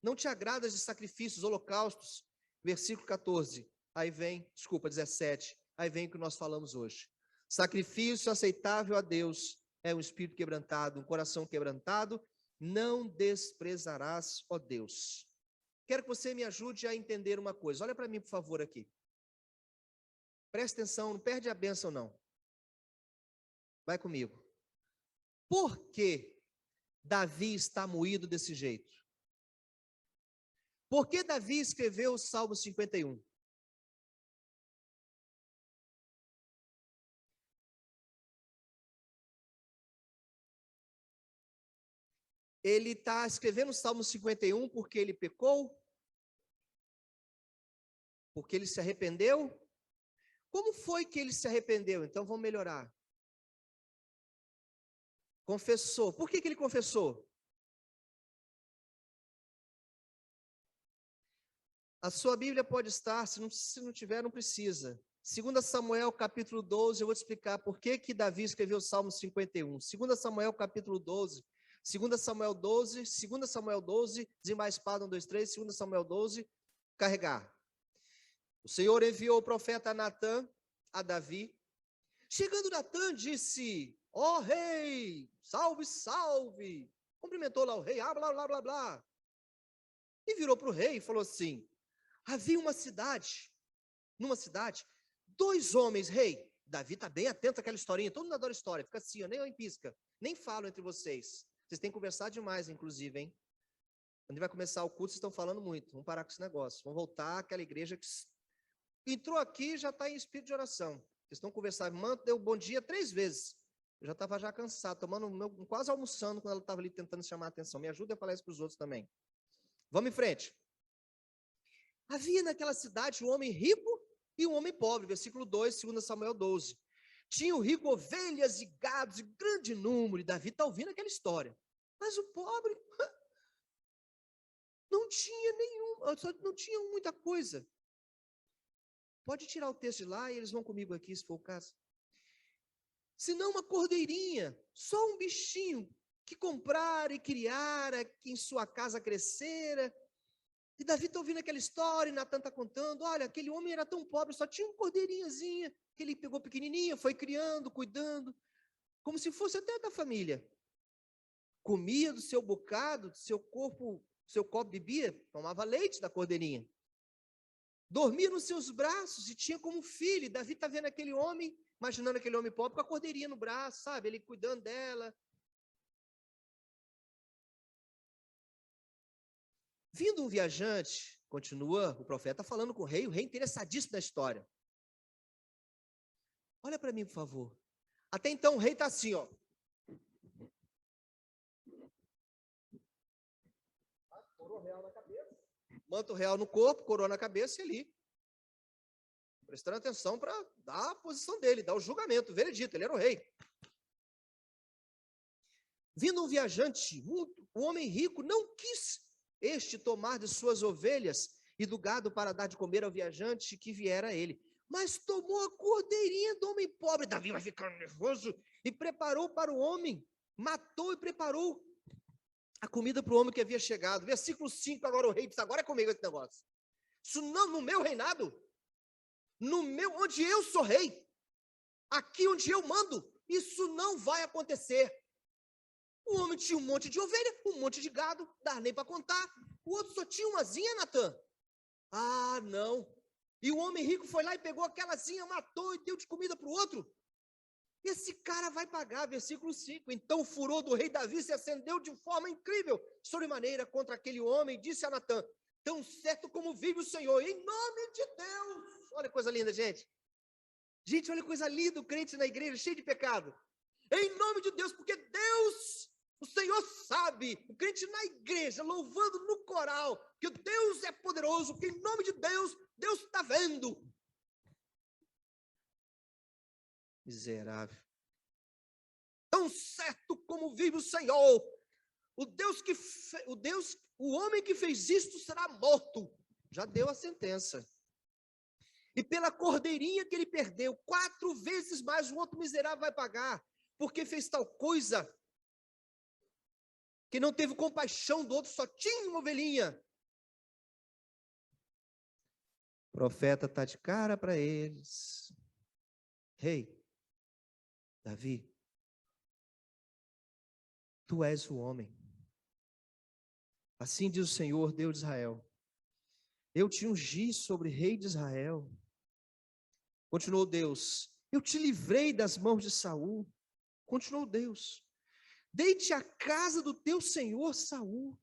Não te agradas de sacrifícios, holocaustos. Versículo 14. 17. Aí vem o que nós falamos hoje. Sacrifício aceitável a Deus é um espírito quebrantado, um coração quebrantado. Não desprezarás, ó Deus. Quero que você me ajude a entender uma coisa. Olha para mim, por favor, aqui. Presta atenção, não perde a bênção, não. Vai comigo. Por que Davi está moído desse jeito? Por que Davi escreveu o Salmo 51? Ele está escrevendo o Salmo 51 porque ele pecou? Porque ele se arrependeu? Como foi que ele se arrependeu? Então vamos melhorar. Confessou. Por que ele confessou? A sua Bíblia pode estar, se não tiver, não precisa. 2 Samuel capítulo 12, eu vou te explicar por que Davi escreveu o Salmo 51. 2 Samuel capítulo 12, 2 Samuel 12, desembar a espada, 1, 2, 3, 2 Samuel 12, carregar. O Senhor enviou o profeta Natã a Davi. Chegando Natã, disse: ó rei, salve, salve. Cumprimentou lá o rei, blá, blá, blá, blá. E virou para o rei e falou assim: havia numa cidade, 2 homens, rei. Davi está bem atento àquela historinha, todo mundo adora história, fica assim, nem em pisca, nem falo entre vocês. Vocês têm que conversar demais, inclusive, hein? Quando vai começar o culto, vocês estão falando muito, vamos parar com esse negócio, vamos voltar àquela igreja que entrou aqui já está em espírito de oração. Vocês estão conversando, mano, deu bom dia 3 vezes. Eu já estava já cansado, quase almoçando quando ela estava ali tentando chamar a atenção. Me ajuda a falar isso para os outros também. Vamos em frente. Havia naquela cidade um homem rico e um homem pobre, versículo 2, 2 Samuel 12. Tinha o rico ovelhas e gados em grande número, e Davi está ouvindo aquela história. Mas o pobre não tinha não tinha muita coisa. Pode tirar o texto de lá e eles vão comigo aqui, se for o caso. Senão uma cordeirinha, só um bichinho que comprara e criara, que em sua casa crescera. E Davi está ouvindo aquela história, e Natã está contando, olha, aquele homem era tão pobre, só tinha uma cordeirinhazinha, que ele pegou pequenininha, foi criando, cuidando, como se fosse até da família. Comia do seu bocado, do seu copo bebia, tomava leite da cordeirinha. Dormia nos seus braços e tinha como filho. E Davi está vendo aquele homem, imaginando aquele homem pobre com a cordeirinha no braço, sabe? Ele cuidando dela. Vindo um viajante, continua o profeta falando com o rei interessadíssimo na história. Olha para mim, por favor. Até então o rei está assim, ó. Coroa real na cabeça. Manto real no corpo, coroa na cabeça e ali. Prestando atenção para dar a posição dele, dar o julgamento, o veredito, ele era o rei. Vindo um viajante, um homem rico, não quis tomar de suas ovelhas e do gado para dar de comer ao viajante que viera a ele. Mas tomou a cordeirinha do homem pobre. Davi vai ficando nervoso e preparou para o homem, matou e preparou a comida para o homem que havia chegado. Versículo 5, agora o rei diz, agora é comigo esse negócio. Isso não, no meu reinado, onde eu sou rei, aqui onde eu mando, isso não vai acontecer. O homem tinha um monte de ovelha, um monte de gado, não dá nem para contar. O outro só tinha umazinha, Natã. Ah, não. E o homem rico foi lá e pegou aquelazinha, matou e deu de comida para o outro. Esse cara vai pagar, versículo 5. Então o furor do rei Davi se acendeu de forma incrível, sobremaneira contra aquele homem, disse a Natã, tão certo como vive o Senhor, em nome de Deus. Olha que coisa linda, gente. Gente, olha que coisa linda, o crente na igreja, cheio de pecado. Em nome de Deus, porque Deus, o Senhor sabe, o crente na igreja, louvando no coral, que Deus é poderoso, que em nome de Deus, Deus está vendo. Miserável. Tão certo como vive o Senhor, o homem que fez isto será morto. Já deu a sentença. E pela cordeirinha que ele perdeu, 4 vezes mais o outro miserável vai pagar, porque fez tal coisa, que não teve compaixão do outro, só tinha uma ovelhinha. O profeta está de cara para eles. Rei, Davi, tu és o homem. Assim diz o Senhor, Deus de Israel. Eu te ungi sobre rei de Israel. Continuou Deus. Eu te livrei das mãos de Saul. Continuou Deus. Dei-te a casa do teu senhor Saul.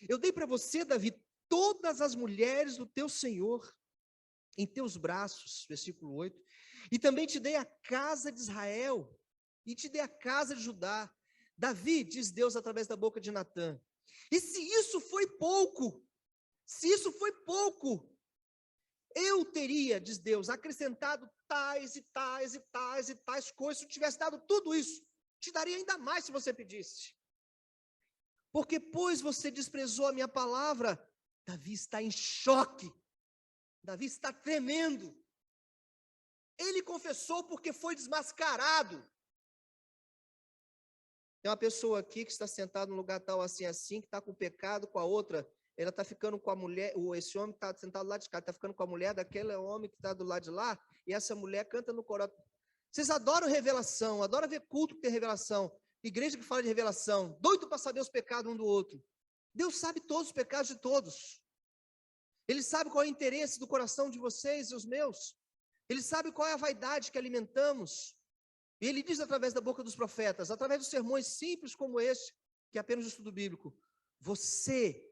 Eu dei para você, Davi, todas as mulheres do teu senhor em teus braços, versículo 8. E também te dei a casa de Israel e te dei a casa de Judá. Davi, diz Deus através da boca de Natã. E se isso foi pouco, eu teria, diz Deus, acrescentado tais e tais e tais e tais coisas. Se eu tivesse dado tudo isso, te daria ainda mais se você pedisse. Porque, pois você desprezou a minha palavra, Davi está em choque. Davi está tremendo. Ele confessou porque foi desmascarado. Tem uma pessoa aqui que está sentada num lugar tal assim, que está com pecado com a outra, ela está ficando com a mulher, esse homem está sentado lá de cá, está ficando com a mulher daquele homem que está do lado de lá, e essa mulher canta no coral. Vocês adoram revelação, adoram ver culto que tem revelação, igreja que fala de revelação, doido para saber os pecados um do outro. Deus sabe todos os pecados de todos. Ele sabe qual é o interesse do coração de vocês e os meus. Ele sabe qual é a vaidade que alimentamos. E ele diz através da boca dos profetas, através dos sermões simples como este, que é apenas o estudo bíblico, você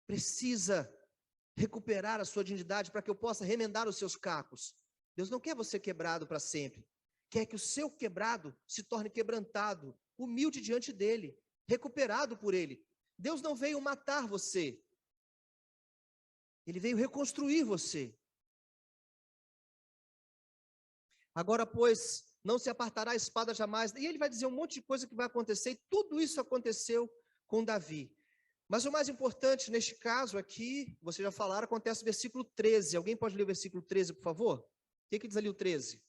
precisa recuperar a sua dignidade para que eu possa remendar os seus cacos. Deus não quer você quebrado para sempre. Quer que o seu quebrado se torne quebrantado, humilde diante dele, recuperado por ele. Deus não veio matar você. Ele veio reconstruir você. Agora, pois, não se apartará a espada jamais. E ele vai dizer um monte de coisa que vai acontecer, e tudo isso aconteceu com Davi. Mas o mais importante neste caso aqui, vocês já falaram, acontece no versículo 13. Alguém pode ler o versículo 13, por favor? O que diz ali o 13?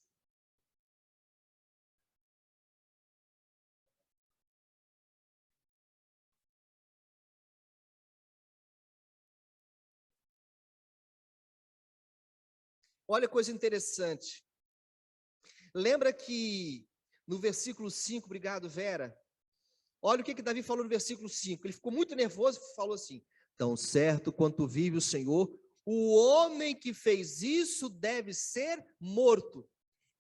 Olha que coisa interessante. Lembra que no versículo 5, obrigado, Vera. Olha o que Davi falou no versículo 5. Ele ficou muito nervoso e falou assim: tão certo quanto vive o Senhor, o homem que fez isso deve ser morto.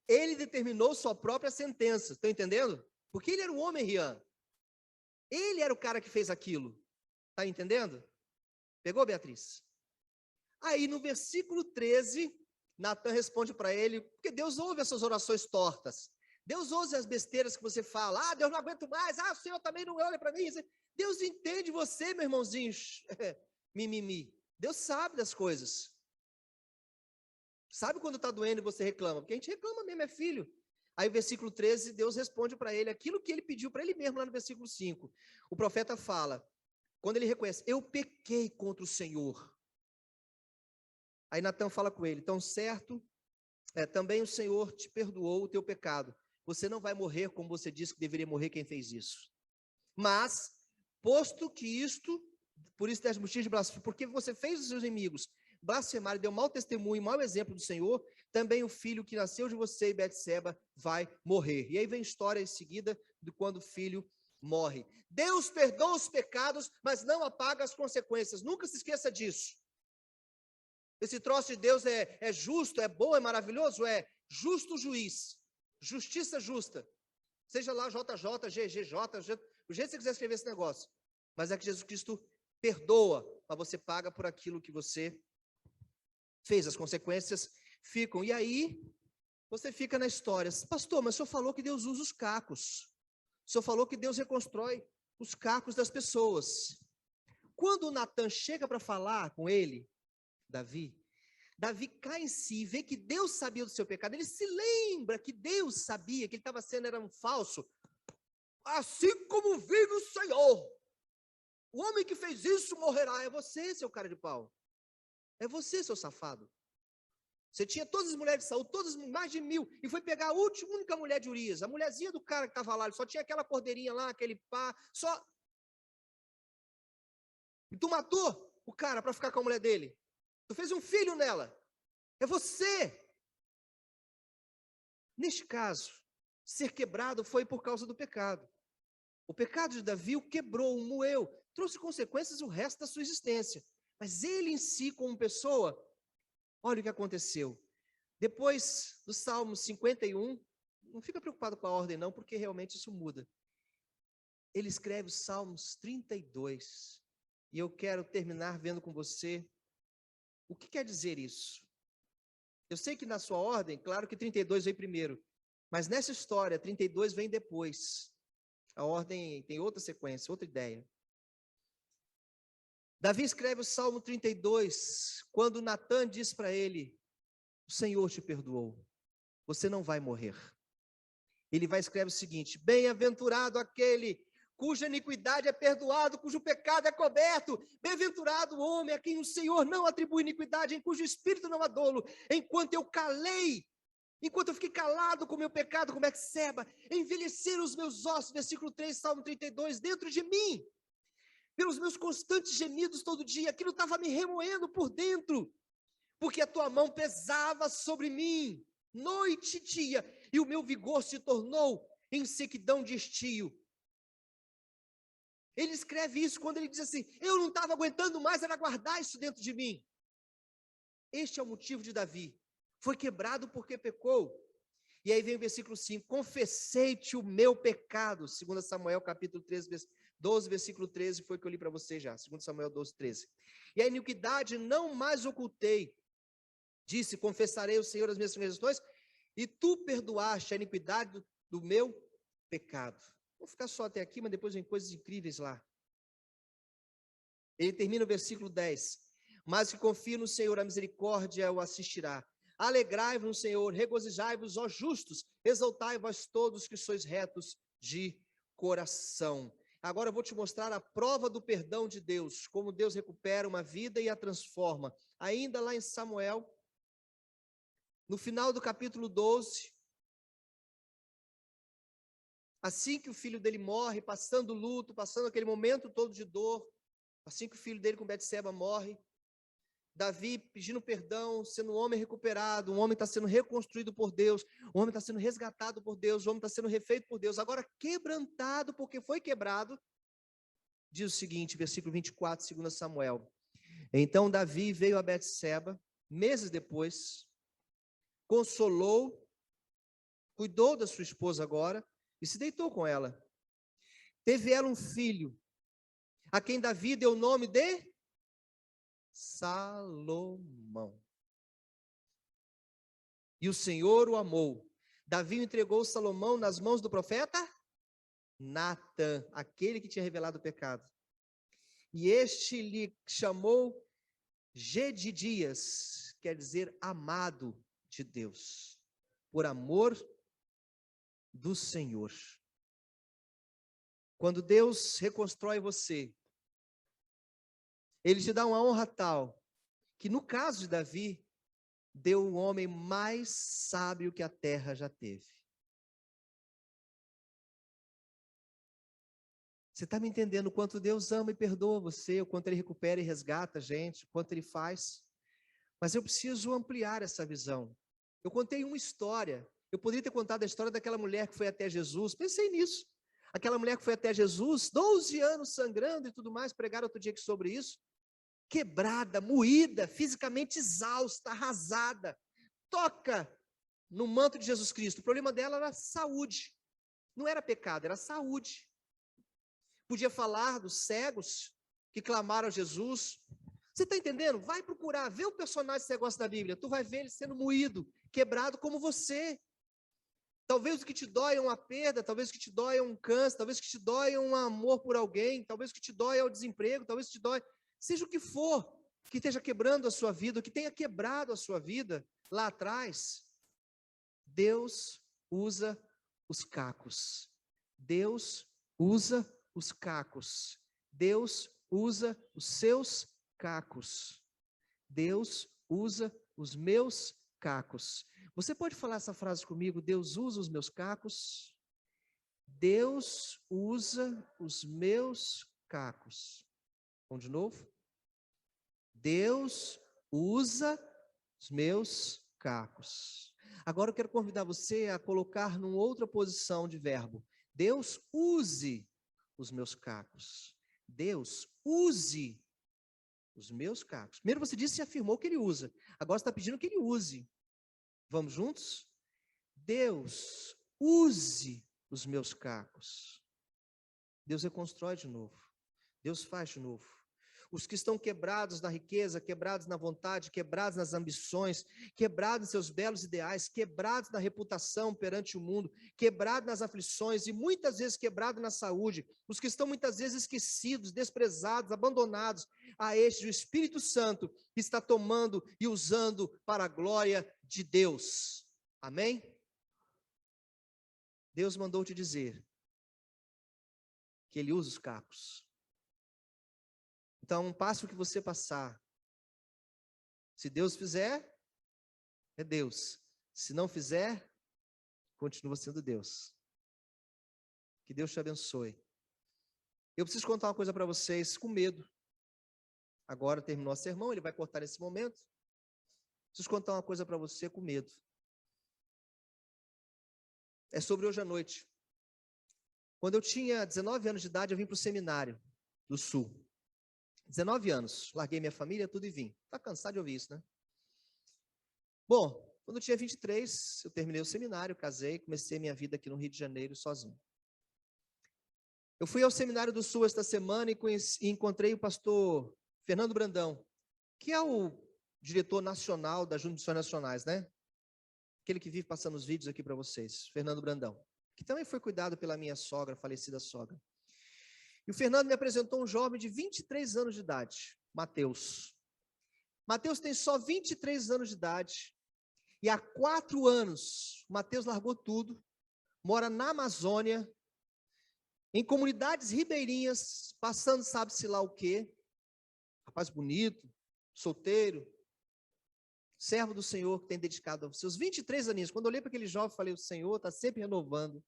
Ele determinou sua própria sentença. Estão entendendo? Porque ele era o homem, Rian. Ele era o cara que fez aquilo. Está entendendo? Pegou, Beatriz? Aí no versículo 13, Natan responde para ele, porque Deus ouve essas orações tortas. Deus ouve as besteiras que você fala. Ah, Deus não aguento mais. Ah, o Senhor também não olha para mim. Deus entende você, meu irmãozinho. Mimimi. Deus sabe das coisas. Sabe quando está doendo e você reclama? Porque a gente reclama mesmo, é filho. Aí o versículo 13, Deus responde para ele aquilo que ele pediu para ele mesmo lá no versículo 5. O profeta fala, quando ele reconhece, eu pequei contra o Senhor. Aí Natan fala com ele, tão certo, também o Senhor te perdoou o teu pecado. Você não vai morrer como você disse que deveria morrer quem fez isso. Mas, posto que isto, por isso deste motivo de blasfêmia, porque você fez os seus inimigos blasfemar e deu mau testemunho, mau exemplo do Senhor, também o filho que nasceu de você e Betseba vai morrer. E aí vem a história em seguida de quando o filho morre. Deus perdoa os pecados, mas não apaga as consequências. Nunca se esqueça disso. Esse troço de Deus é justo, é bom, é maravilhoso, é justo juiz, justiça justa. Seja lá JJ, GGJ, o jeito que você quiser escrever esse negócio. Mas é que Jesus Cristo perdoa, mas você paga por aquilo que você fez. As consequências ficam. E aí, você fica na história. Pastor, mas o senhor falou que Deus usa os cacos. O senhor falou que Deus reconstrói os cacos das pessoas. Quando Natan chega para falar com ele, Davi cai em si, vê que Deus sabia do seu pecado, ele se lembra que Deus sabia que ele estava sendo era um falso, assim como vive o Senhor, o homem que fez isso morrerá. É você, seu cara de pau, é você, seu safado. Você tinha todas as mulheres de Saul, todas, mais de 1000, e foi pegar a única mulher de Urias, a mulherzinha do cara que estava lá, ele só tinha aquela cordeirinha lá, aquele pá, só. E tu matou o cara para ficar com a mulher dele. Tu fez um filho nela. É você. Neste caso, ser quebrado foi por causa do pecado. O pecado de Davi o quebrou, o moeu, trouxe consequências o resto da sua existência. Mas ele em si, como pessoa, olha o que aconteceu. Depois do Salmo 51, não fica preocupado com a ordem não, porque realmente isso muda. Ele escreve os Salmos 32. E eu quero terminar vendo com você o que quer dizer isso? Eu sei que na sua ordem, claro que 32 vem primeiro, mas nessa história, 32 vem depois. A ordem tem outra sequência, outra ideia. Davi escreve o Salmo 32, quando Natan diz para ele, o Senhor te perdoou, você não vai morrer. Ele vai escrever o seguinte, bem-aventurado aquele cuja iniquidade é perdoado, cujo pecado é coberto. Bem-aventurado o homem a quem o Senhor não atribui iniquidade, em cujo espírito não há dolo. Enquanto eu fiquei calado com o meu pecado, como Betseba, envelheceram os meus ossos, versículo 3, Salmo 32, dentro de mim. pelos meus constantes gemidos todo dia, aquilo estava me remoendo por dentro, porque a tua mão pesava sobre mim, noite e dia, e o meu vigor se tornou em sequidão de estio. Ele escreve isso quando ele diz assim, eu não estava aguentando mais, era guardar isso dentro de mim. Este é o motivo de Davi, foi quebrado porque pecou. E aí vem o versículo 5, confessei-te o meu pecado, 2 Samuel capítulo 13, 12, versículo 13, foi que eu li para você já, 2 Samuel 12, 13. E a iniquidade não mais ocultei, disse, confessarei ao Senhor as minhas transgressões, e tu perdoaste a iniquidade do meu pecado. Vou ficar só até aqui, mas depois vem coisas incríveis lá. Ele termina o versículo 10, mas que confie no Senhor, a misericórdia o assistirá. Alegrai-vos no Senhor, regozijai-vos, ó justos, exaltai vós todos que sois retos de coração. Agora eu vou te mostrar a prova do perdão de Deus, como Deus recupera uma vida e a transforma. Ainda lá em Samuel, no final do capítulo 12, assim que o filho dele morre, passando luto, passando aquele momento todo de dor, assim que o filho dele com Betseba morre, Davi pedindo perdão, sendo um homem recuperado, um homem está sendo reconstruído por Deus, um homem está sendo resgatado por Deus, um homem está sendo refeito por Deus, agora quebrantado porque foi quebrado, diz o seguinte, versículo 24, 2 Samuel, então Davi veio a Betseba, meses depois, consolou, cuidou da sua esposa agora, e se deitou com ela, teve ela um filho, a quem Davi deu o nome de Salomão. E o Senhor o amou. Davi entregou Salomão nas mãos do profeta Natã, aquele que tinha revelado o pecado. E este lhe chamou Gedidias, quer dizer amado de Deus, por amor do Senhor. Quando Deus reconstrói você, Ele te dá uma honra tal, que no caso de Davi, deu o homem mais sábio que a terra já teve. Você está me entendendo o quanto Deus ama e perdoa você, o quanto Ele recupera e resgata a gente, o quanto Ele faz? Mas eu preciso ampliar essa visão. Eu contei uma história, eu poderia ter contado a história daquela mulher que foi até Jesus, pensei nisso. Aquela mulher que foi até Jesus, 12 anos sangrando e tudo mais, pregaram outro dia aqui sobre isso, quebrada, moída, fisicamente exausta, arrasada, toca no manto de Jesus Cristo. O problema dela era saúde, não era pecado, era saúde. Podia falar dos cegos que clamaram a Jesus. Você está entendendo? Vai procurar, vê o personagem desse negócio da Bíblia, tu vai ver ele sendo moído, quebrado como você. Talvez o que te dói é uma perda, talvez o que te dói é um câncer, talvez o que te dói é um amor por alguém, talvez o que te dói é o desemprego, talvez o que te dói, seja o que for, que esteja quebrando a sua vida, o que tenha quebrado a sua vida lá atrás, Deus usa os cacos. Deus usa os cacos. Deus usa os seus cacos. Deus usa os meus cacos. Você pode falar essa frase comigo? Deus usa os meus cacos. Deus usa os meus cacos. Vamos de novo? Deus usa os meus cacos. Agora eu quero convidar você a colocar numa outra posição de verbo. Deus use os meus cacos. Deus use os meus cacos. Primeiro você disse e afirmou que Ele usa. Agora você está pedindo que Ele use. Vamos juntos? Deus use os meus cacos. Deus reconstrói de novo. Deus faz de novo. Os que estão quebrados na riqueza, quebrados na vontade, quebrados nas ambições, quebrados em seus belos ideais, quebrados na reputação perante o mundo, quebrados nas aflições e muitas vezes quebrados na saúde, os que estão muitas vezes esquecidos, desprezados, abandonados, a este o Espírito Santo está tomando e usando para a glória de Deus. Amém? Deus mandou te dizer que Ele usa os cacos. Então, passe o que você passar. Se Deus fizer, é Deus. Se não fizer, continua sendo Deus. Que Deus te abençoe. Eu preciso contar uma coisa para vocês com medo. Agora terminou o sermão, ele vai cortar nesse momento. Preciso contar uma coisa para você com medo. É sobre hoje à noite. Quando eu tinha 19 anos de idade, eu vim para o seminário do Sul. 19 anos, larguei minha família, tudo e vim. Tá cansado de ouvir isso, né? Bom, quando eu tinha 23, eu terminei o seminário, casei, comecei minha vida aqui no Rio de Janeiro sozinho. Eu fui ao Seminário do Sul esta semana e encontrei o pastor Fernando Brandão, que é o diretor nacional das Juntas Nacionais, né? Aquele que vive passando os vídeos aqui para vocês, Fernando Brandão, que também foi cuidado pela minha sogra, falecida sogra. E o Fernando me apresentou um jovem de 23 anos de idade, Mateus. Mateus tem só 23 anos de idade, e há 4 anos, Mateus largou tudo, mora na Amazônia, em comunidades ribeirinhas, passando sabe-se lá o quê. Rapaz bonito, solteiro, servo do Senhor que tem dedicado aos seus 23 aninhos. Quando eu olhei para aquele jovem, falei, o Senhor está sempre renovando.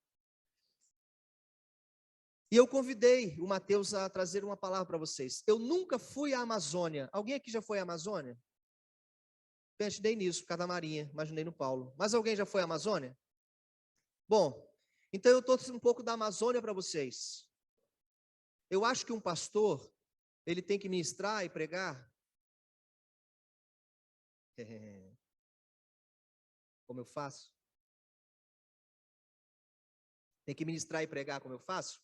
E eu convidei o Mateus a trazer uma palavra para vocês. Eu nunca fui à Amazônia. Alguém aqui já foi à Amazônia? Pensei nisso, por causa da Marinha, imaginei no Paulo. Mas alguém já foi à Amazônia? Bom, então eu trouxe um pouco da Amazônia para vocês. Eu acho que um pastor, ele tem que ministrar e pregar. Como eu faço? Tem que ministrar e pregar como eu faço?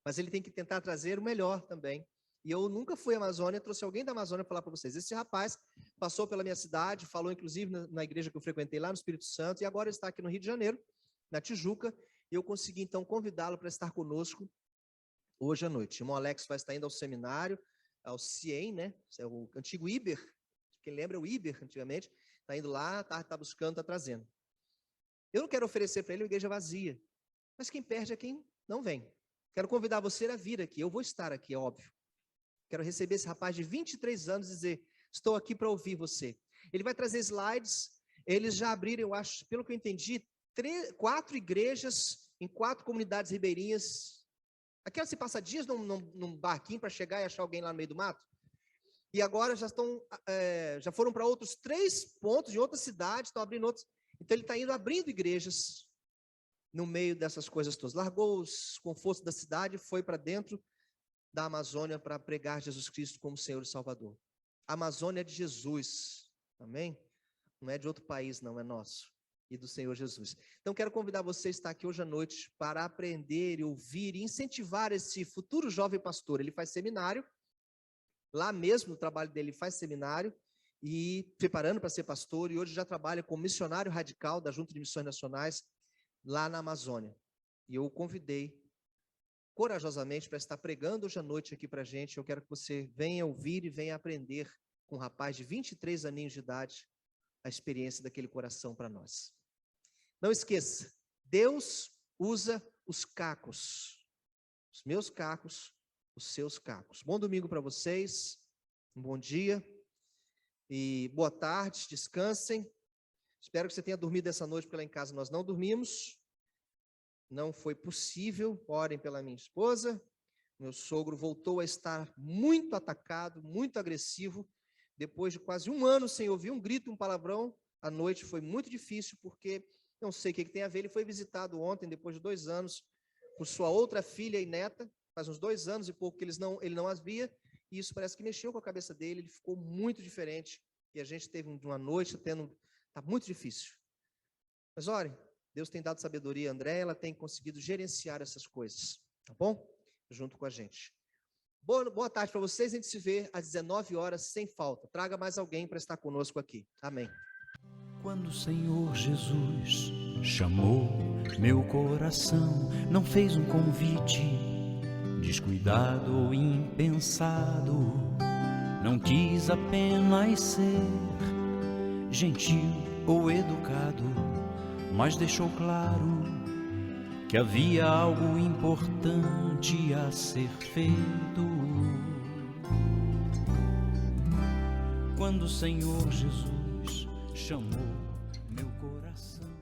Mas ele tem que tentar trazer o melhor também. E eu nunca fui à Amazônia, trouxe alguém da Amazônia para falar para vocês. Esse rapaz passou pela minha cidade, falou inclusive na igreja que eu frequentei lá no Espírito Santo, e agora está aqui no Rio de Janeiro, na Tijuca, e eu consegui então convidá-lo para estar conosco hoje à noite. O irmão Alex vai estar indo ao seminário, ao CIEM, né? É o antigo Iber, quem lembra o Iber antigamente, está indo lá, está buscando, está trazendo. Eu não quero oferecer para ele uma igreja vazia, mas quem perde é quem não vem. Quero convidar você a vir aqui, eu vou estar aqui, é óbvio. Quero receber esse rapaz de 23 anos e dizer, estou aqui para ouvir você. Ele vai trazer slides, eles já abriram, eu acho, pelo que eu entendi, 4 igrejas em 4 comunidades ribeirinhas. Aquelas se passa dias num barquinho para chegar e achar alguém lá no meio do mato. E agora já foram para outros 3 pontos de outras cidades, estão abrindo outros. Então ele está indo abrindo igrejas no meio dessas coisas todas. Largou os confortos da cidade e foi para dentro da Amazônia para pregar Jesus Cristo como Senhor e Salvador. A Amazônia é de Jesus, amém? Não é de outro país, não, é nosso. E do Senhor Jesus. Então quero convidar você a estar aqui hoje à noite para aprender e ouvir e incentivar esse futuro jovem pastor. Ele faz seminário, lá mesmo no trabalho dele faz seminário, e preparando para ser pastor, e hoje já trabalha como missionário radical da Junta de Missões Nacionais, lá na Amazônia. E eu o convidei corajosamente para estar pregando hoje à noite aqui para a gente. Eu quero que você venha ouvir e venha aprender com um rapaz de 23 aninhos de idade a experiência daquele coração para nós. Não esqueça, Deus usa os cacos, os meus cacos, os seus cacos. Bom domingo para vocês, um bom dia e boa tarde, descansem. Espero que você tenha dormido essa noite, porque lá em casa nós não dormimos. Não foi possível, orem pela minha esposa. Meu sogro voltou a estar muito atacado, muito agressivo. Depois de quase 1 ano sem ouvir um grito, um palavrão, a noite foi muito difícil, porque não sei o que tem a ver. Ele foi visitado ontem, depois de 2 anos, por sua outra filha e neta. Faz uns 2 anos e pouco que ele não as via, e isso parece que mexeu com a cabeça dele. Ele ficou muito diferente, e a gente teve uma noite está muito difícil. Mas olhem, Deus tem dado sabedoria a André, ela tem conseguido gerenciar essas coisas, tá bom? Junto com a gente. Boa tarde para vocês, a gente se vê às 19 horas sem falta. Traga mais alguém para estar conosco aqui. Amém. Quando o Senhor Jesus chamou meu coração, não fez um convite descuidado ou impensado, não quis apenas ser gentil ou educado, mas deixou claro que havia algo importante a ser feito. Quando o Senhor Jesus chamou meu coração.